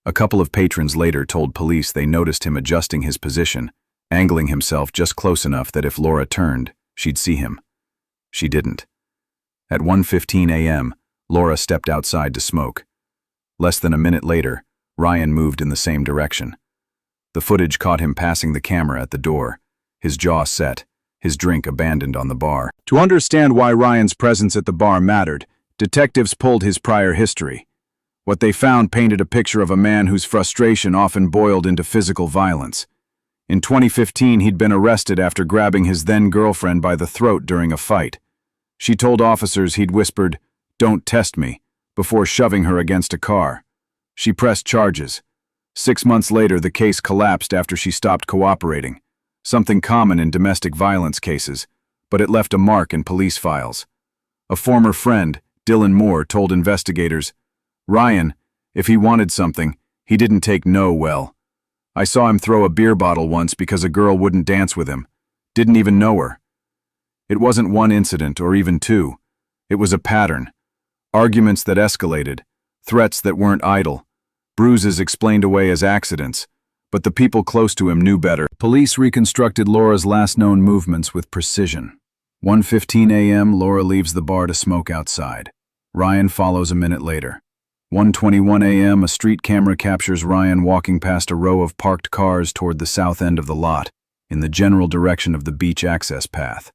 A couple of patrons later told police they noticed him adjusting his position, angling himself just close enough that if Laura turned, she'd see him. She didn't. At 1:15 a.m., Laura stepped outside to smoke. Less than a minute later, Ryan moved in the same direction. The footage caught him passing the camera at the door, his jaw set, his drink abandoned on the bar. To understand why Ryan's presence at the bar mattered, detectives pulled his prior history. What they found painted a picture of a man whose frustration often boiled into physical violence. In 2015, he'd been arrested after grabbing his then-girlfriend by the throat during a fight. She told officers he'd whispered, "Don't test me," before shoving her against a car. She pressed charges. 6 months later, the case collapsed after she stopped cooperating. Something common in domestic violence cases, but it left a mark in police files. A former friend, Dylan Moore, told investigators, "Ryan, if he wanted something, he didn't take no well. I saw him throw a beer bottle once because a girl wouldn't dance with him. Didn't even know her." It wasn't one incident or even two. It was a pattern. Arguments that escalated, threats that weren't idle, bruises explained away as accidents, but the people close to him knew better. Police reconstructed Laura's last known movements with precision. 1:15 a.m., Laura leaves the bar to smoke outside. Ryan follows a minute later. 1:21 a.m., a street camera captures Ryan walking past a row of parked cars toward the south end of the lot, in the general direction of the beach access path.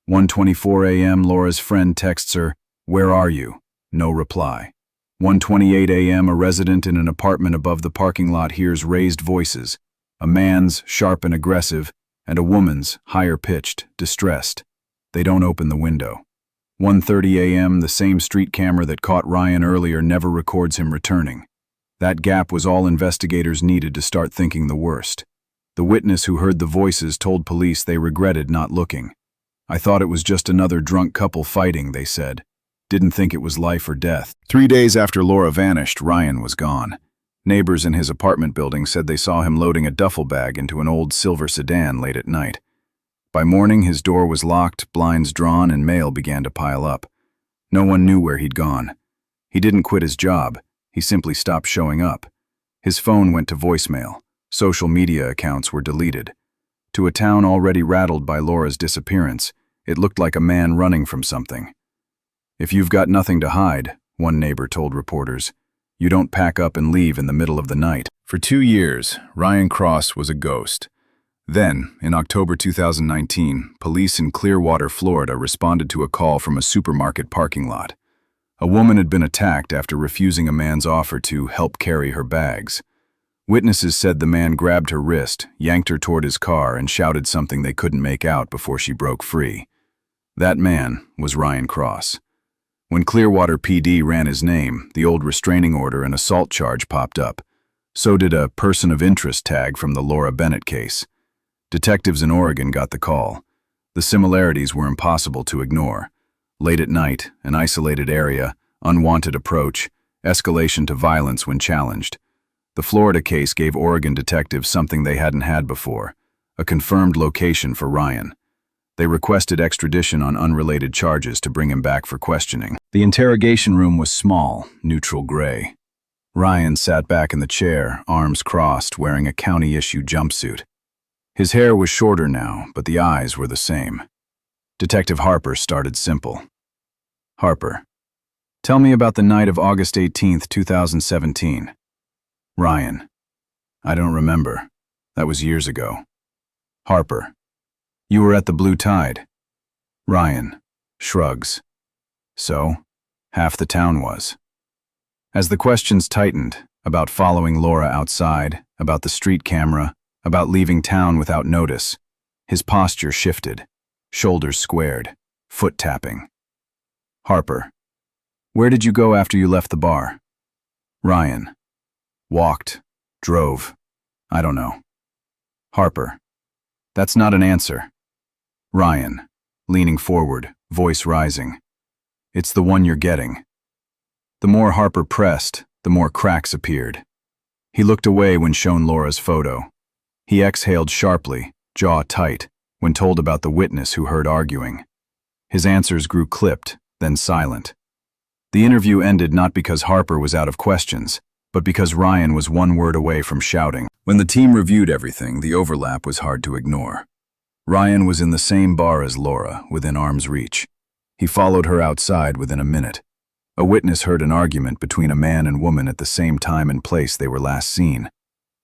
1:24 a.m., Laura's friend texts her, "Where are you?" No reply. 1:28 a.m., a resident in an apartment above the parking lot hears raised voices, a man's, sharp and aggressive, and a woman's, higher-pitched, distressed. They don't open the window. 1:30 a.m., the same street camera that caught Ryan earlier never records him returning. That gap was all investigators needed to start thinking the worst. The witness who heard the voices told police they regretted not looking. "I thought it was just another drunk couple fighting," they said. "Didn't think it was life or death." 3 days after Laura vanished, Ryan was gone. Neighbors in his apartment building said they saw him loading a duffel bag into an old silver sedan late at night. By morning, his door was locked, blinds drawn, and mail began to pile up. No one knew where he'd gone. He didn't quit his job. He simply stopped showing up. His phone went to voicemail. Social media accounts were deleted. To a town already rattled by Laura's disappearance, it looked like a man running from something. "If you've got nothing to hide," one neighbor told reporters, "you don't pack up and leave in the middle of the night." For 2 years, Ryan Cross was a ghost. Then, in October 2019, police in Clearwater, Florida responded to a call from a supermarket parking lot. A woman had been attacked after refusing a man's offer to help carry her bags. Witnesses said the man grabbed her wrist, yanked her toward his car, and shouted something they couldn't make out before she broke free. That man was Ryan Cross. When Clearwater PD ran his name, the old restraining order and assault charge popped up. So did a person of interest tag from the Laura Bennett case. Detectives in Oregon got the call. The similarities were impossible to ignore. Late at night, an isolated area, unwanted approach, escalation to violence when challenged. The Florida case gave Oregon detectives something they hadn't had before, a confirmed location for Ryan. They requested extradition on unrelated charges to bring him back for questioning. The interrogation room was small, neutral gray. Ryan sat back in the chair, arms crossed, wearing a county-issue jumpsuit. His hair was shorter now, but the eyes were the same. Detective Harper started simple. "Harper, tell me about the night of August 18th, 2017. Ryan, "I don't remember. That was years ago." Harper, "You were at the Blue Tide." Ryan shrugs. "So, half the town was." As the questions tightened, about following Laura outside, about the street camera, about leaving town without notice, his posture shifted, shoulders squared, foot tapping. Harper, "Where did you go after you left the bar?" Ryan, "Walked, drove, I don't know." Harper, That's not an answer. Ryan, leaning forward, voice rising. It's the one you're getting. The more Harper pressed, the more cracks appeared. He looked away when shown Laura's photo. He exhaled sharply, jaw tight, when told about the witness who heard arguing. His answers grew clipped, then silent. The interview ended not because Harper was out of questions, but because Ryan was one word away from shouting. When the team reviewed everything, the overlap was hard to ignore. Ryan was in the same bar as Laura, within arm's reach. He followed her outside within a minute. A witness heard an argument between a man and woman at the same time and place they were last seen.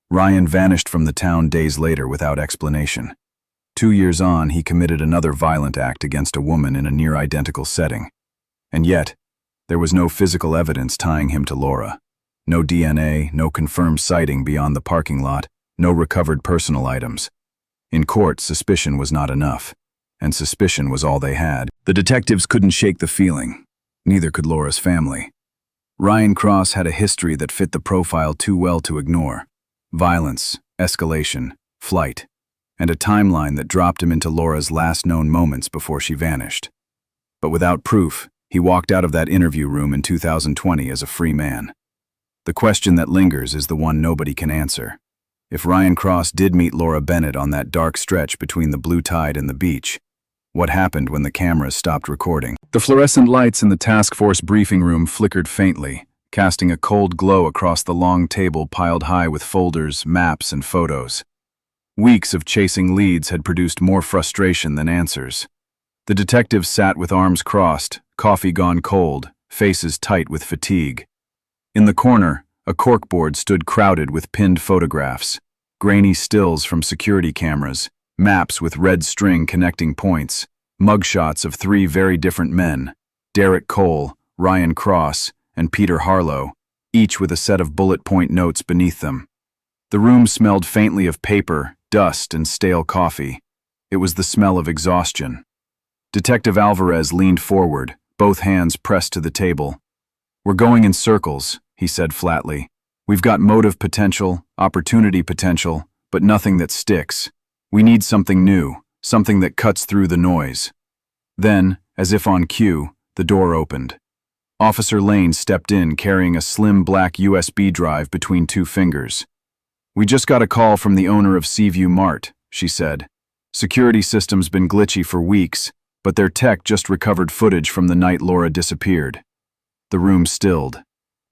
Ryan vanished from the town days later without explanation. 2 years on, he committed another violent act against a woman in a near-identical setting. And yet, there was no physical evidence tying him to Laura. No DNA, no confirmed sighting beyond the parking lot, no recovered personal items. In court, suspicion was not enough, and suspicion was all they had. The detectives couldn't shake the feeling. Neither could Laura's family. Ryan Cross had a history that fit the profile too well to ignore. Violence, escalation, flight, and a timeline that dropped him into Laura's last known moments before she vanished. But without proof, he walked out of that interview room in 2020 as a free man. The question that lingers is the one nobody can answer. If Ryan Cross did meet Laura Bennett on that dark stretch between the blue tide and the beach, what happened when the cameras stopped recording? The fluorescent lights in the task force briefing room flickered faintly, casting a cold glow across the long table piled high with folders, maps, and photos. Weeks of chasing leads had produced more frustration than answers. The detectives sat with arms crossed, coffee gone cold, faces tight with fatigue. In the corner, a corkboard stood crowded with pinned photographs, grainy stills from security cameras, maps with red string connecting points, mugshots of 3 very different men, Derek Cole, Ryan Cross, and Peter Harlow, each with a set of bullet point notes beneath them. The room smelled faintly of paper, dust, and stale coffee. It was the smell of exhaustion. Detective Alvarez leaned forward, both hands pressed to the table. "We're going in circles," he said flatly. "We've got motive potential, opportunity potential, but nothing that sticks. We need something new, something that cuts through the noise." Then, as if on cue, the door opened. Officer Lane stepped in carrying a slim black USB drive between 2 fingers. "We just got a call from the owner of Seaview Mart," she said. "Security system's been glitchy for weeks, but their tech just recovered footage from the night Laura disappeared." The room stilled.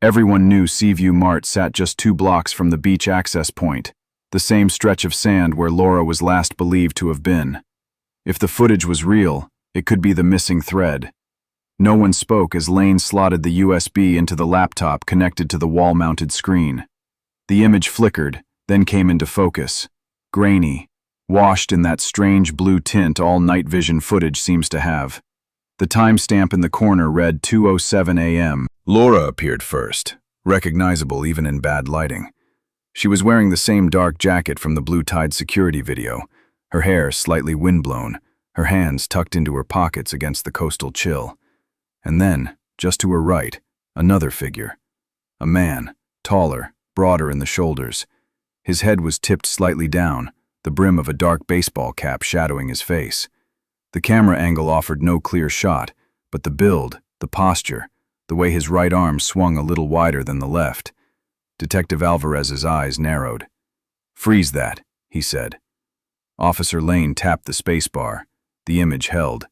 Everyone knew Seaview Mart sat just 2 blocks from the beach access point, the same stretch of sand where Laura was last believed to have been. If the footage was real, it could be the missing thread. No one spoke as Lane slotted the USB into the laptop connected to the wall-mounted screen. The image flickered, then came into focus. Grainy, washed in that strange blue tint all night vision footage seems to have. The timestamp in the corner read 2:07 a.m. Laura appeared first, recognizable even in bad lighting. She was wearing the same dark jacket from the Blue Tide security video, her hair slightly windblown, her hands tucked into her pockets against the coastal chill. And then, just to her right, another figure. A man, taller, broader in the shoulders. His head was tipped slightly down, the brim of a dark baseball cap shadowing his face. The camera angle offered no clear shot, but the build, the posture, the way his right arm swung a little wider than the left. Detective Alvarez's eyes narrowed. "Freeze that," he said. Officer Lane tapped the spacebar. The image held.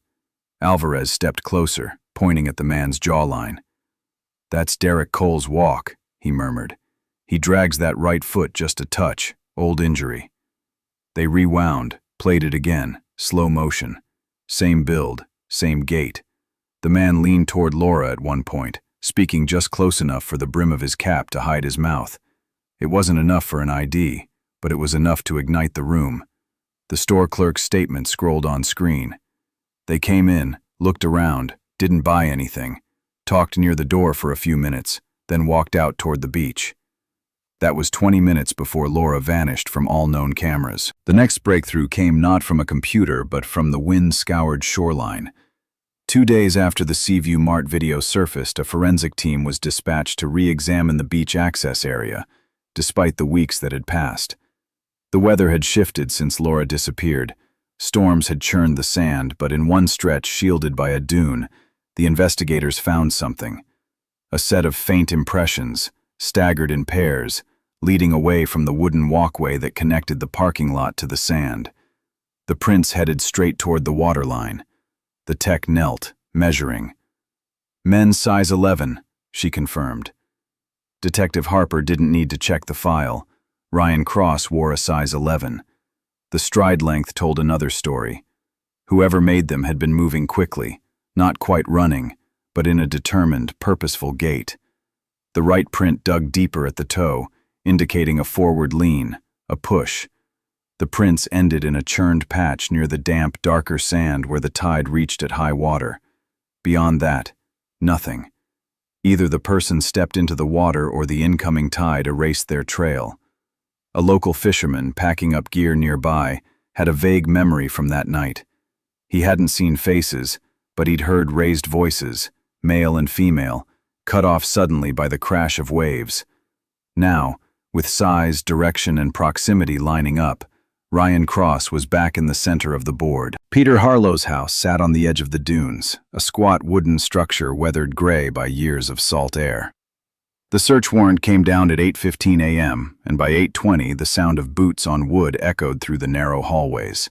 Alvarez stepped closer, pointing at the man's jawline. "That's Derek Cole's walk," he murmured. "He drags that right foot just a touch, old injury." They rewound, played it again, slow motion. Same build, same gait. The man leaned toward Laura at one point, speaking just close enough for the brim of his cap to hide his mouth. It wasn't enough for an ID, but it was enough to ignite the room. The store clerk's statement scrolled on screen. They came in, looked around, didn't buy anything, talked near the door for a few minutes, then walked out toward the beach. That was 20 minutes before Laura vanished from all known cameras. The next breakthrough came not from a computer, but from the wind-scoured shoreline. 2 days after the Seaview Mart video surfaced, a forensic team was dispatched to re-examine the beach access area, despite the weeks that had passed. The weather had shifted since Laura disappeared. Storms had churned the sand, but in one stretch shielded by a dune, the investigators found something. A set of faint impressions, staggered in pairs, leading away from the wooden walkway that connected the parking lot to the sand. The prints headed straight toward the waterline. The tech knelt, measuring. "Men's size 11, she confirmed. Detective Harper didn't need to check the file. Ryan Cross wore a size 11. The stride length told another story. Whoever made them had been moving quickly, not quite running, but in a determined, purposeful gait. The right print dug deeper at the toe, indicating a forward lean, a push. The prints ended in a churned patch near the damp, darker sand where the tide reached at high water. Beyond that, nothing. Either the person stepped into the water or the incoming tide erased their trail. A local fisherman, packing up gear nearby, had a vague memory from that night. He hadn't seen faces, but he'd heard raised voices, male and female, cut off suddenly by the crash of waves. Now, with size, direction, and proximity lining up, Ryan Cross was back in the center of the board. Peter Harlow's house sat on the edge of the dunes, a squat wooden structure weathered gray by years of salt air. The search warrant came down at 8:15 a.m., and by 8:20 the sound of boots on wood echoed through the narrow hallways.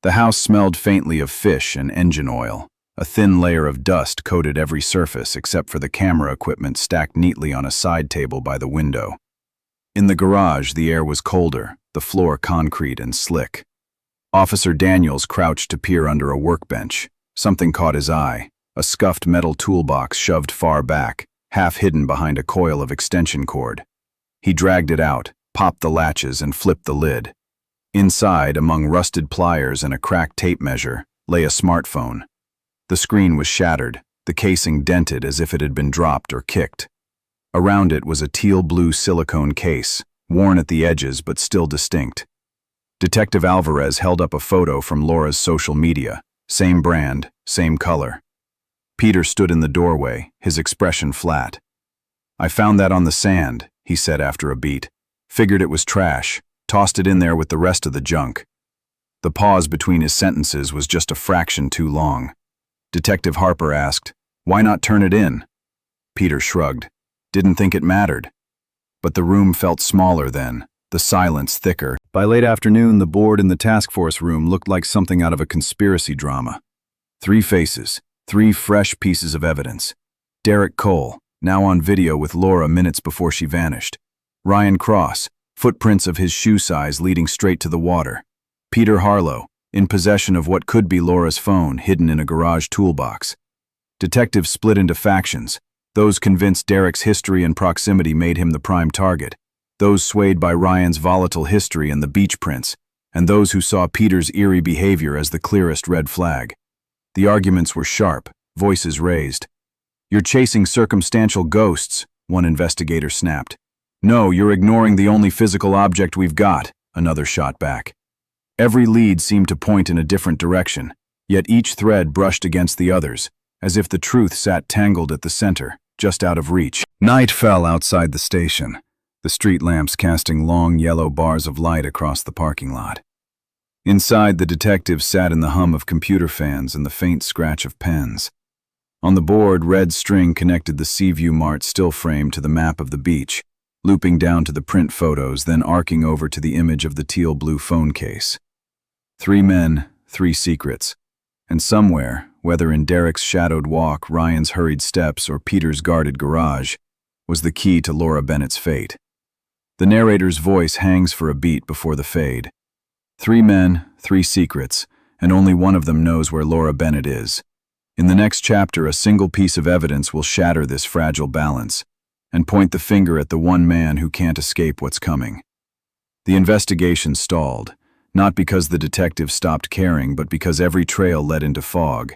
The house smelled faintly of fish and engine oil. A thin layer of dust coated every surface except for the camera equipment stacked neatly on a side table by the window. In the garage, the air was colder, the floor concrete and slick. Officer Daniels crouched to peer under a workbench. Something caught his eye, a scuffed metal toolbox shoved far back, half hidden behind a coil of extension cord. He dragged it out, popped the latches, and flipped the lid. Inside, among rusted pliers and a cracked tape measure, lay a smartphone. The screen was shattered, the casing dented as if it had been dropped or kicked. Around it was a teal-blue silicone case, worn at the edges but still distinct. Detective Alvarez held up a photo from Laura's social media, same brand, same color. Peter stood in the doorway, his expression flat. "I found that on the sand," he said after a beat. "Figured it was trash, tossed it in there with the rest of the junk." The pause between his sentences was just a fraction too long. Detective Harper asked, "Why not turn it in?" Peter shrugged. "Didn't think it mattered." But the room felt smaller then, the silence thicker. By late afternoon, the board in the task force room looked like something out of a conspiracy drama. 3 faces, 3 fresh pieces of evidence. Derek Cole, now on video with Laura minutes before she vanished. Ryan Cross, footprints of his shoe size leading straight to the water. Peter Harlow, in possession of what could be Laura's phone hidden in a garage toolbox. Detectives split into factions, those convinced Derek's history and proximity made him the prime target, those swayed by Ryan's volatile history and the beach prints, and those who saw Peter's eerie behavior as the clearest red flag. The arguments were sharp, voices raised. "You're chasing circumstantial ghosts," one investigator snapped. "No, you're ignoring the only physical object we've got," another shot back. Every lead seemed to point in a different direction, yet each thread brushed against the others, as if the truth sat tangled at the center, just out of reach. Night fell outside the station, the street lamps casting long yellow bars of light across the parking lot. Inside, the detectives sat in the hum of computer fans and the faint scratch of pens. On the board, red string connected the Seaview Mart still frame to the map of the beach, looping down to the print photos, then arcing over to the image of the teal-blue phone case. 3 men, 3 secrets. And somewhere, whether in Derek's shadowed walk, Ryan's hurried steps, or Peter's guarded garage, was the key to Laura Bennett's fate. The narrator's voice hangs for a beat before the fade. 3 men, 3 secrets, and only one of them knows where Laura Bennett is. In the next chapter, a single piece of evidence will shatter this fragile balance and point the finger at the one man who can't escape what's coming. The investigation stalled, not because the detectives stopped caring, but because every trail led into fog.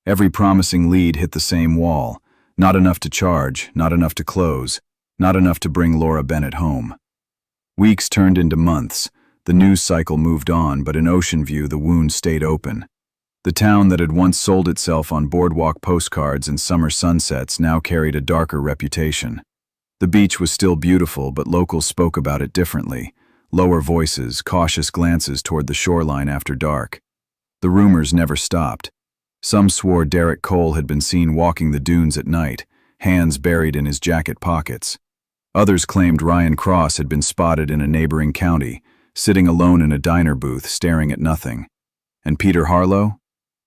Every promising lead hit the same wall, not enough to charge, not enough to close, not enough to bring Laura Bennett home. Weeks turned into months. The news cycle moved on, but in Ocean View the wound stayed open. The town that had once sold itself on boardwalk postcards and summer sunsets now carried a darker reputation. The beach was still beautiful, but locals spoke about it differently, lower voices, cautious glances toward the shoreline after dark. The rumors never stopped. Some swore Derek Cole had been seen walking the dunes at night, hands buried in his jacket pockets. Others claimed Ryan Cross had been spotted in a neighboring county, sitting alone in a diner booth, staring at nothing. And Peter Harlow?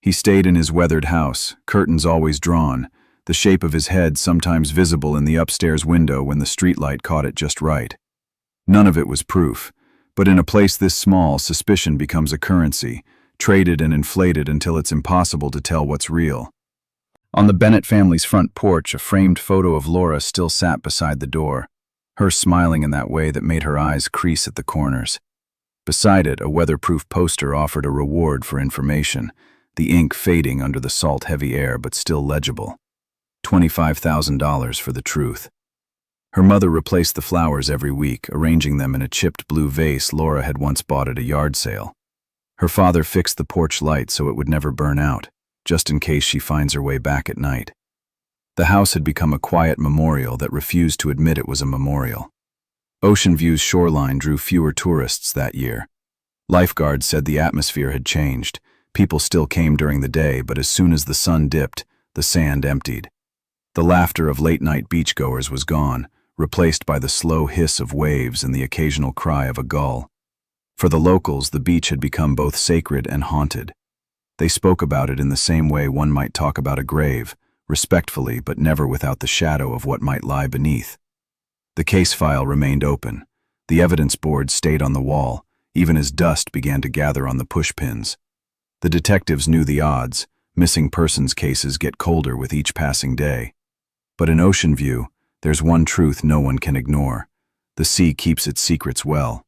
He stayed in his weathered house, curtains always drawn, the shape of his head sometimes visible in the upstairs window when the streetlight caught it just right. None of it was proof, but in a place this small, suspicion becomes a currency, traded and inflated until it's impossible to tell what's real. On the Bennett family's front porch, a framed photo of Laura still sat beside the door, her smiling in that way that made her eyes crease at the corners. Beside it, a weatherproof poster offered a reward for information, the ink fading under the salt-heavy air but still legible. $25,000 for the truth. Her mother replaced the flowers every week, arranging them in a chipped blue vase Laura had once bought at a yard sale. Her father fixed the porch light so it would never burn out, just in case she finds her way back at night. The house had become a quiet memorial that refused to admit it was a memorial. Ocean View's shoreline drew fewer tourists that year. Lifeguards said the atmosphere had changed. People still came during the day, but as soon as the sun dipped, the sand emptied. The laughter of late-night beachgoers was gone, replaced by the slow hiss of waves and the occasional cry of a gull. For the locals, the beach had become both sacred and haunted. They spoke about it in the same way one might talk about a grave, respectfully but never without the shadow of what might lie beneath. The case file remained open. The evidence board stayed on the wall, even as dust began to gather on the pushpins. The detectives knew the odds. Missing persons cases get colder with each passing day. But in Ocean View, there's one truth no one can ignore. The sea keeps its secrets well.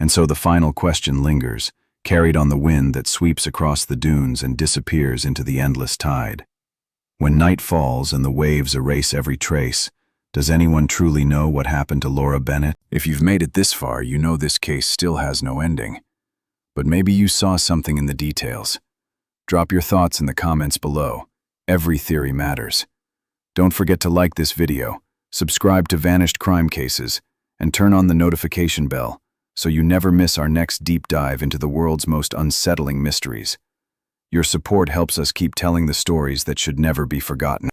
And so the final question lingers, carried on the wind that sweeps across the dunes and disappears into the endless tide. When night falls and the waves erase every trace, does anyone truly know what happened to Laura Bennett? If you've made it this far, you know this case still has no ending. But maybe you saw something in the details. Drop your thoughts in the comments below. Every theory matters. Don't forget to like this video, subscribe to Vanished Crime Cases, and turn on the notification bell so you never miss our next deep dive into the world's most unsettling mysteries. Your support helps us keep telling the stories that should never be forgotten.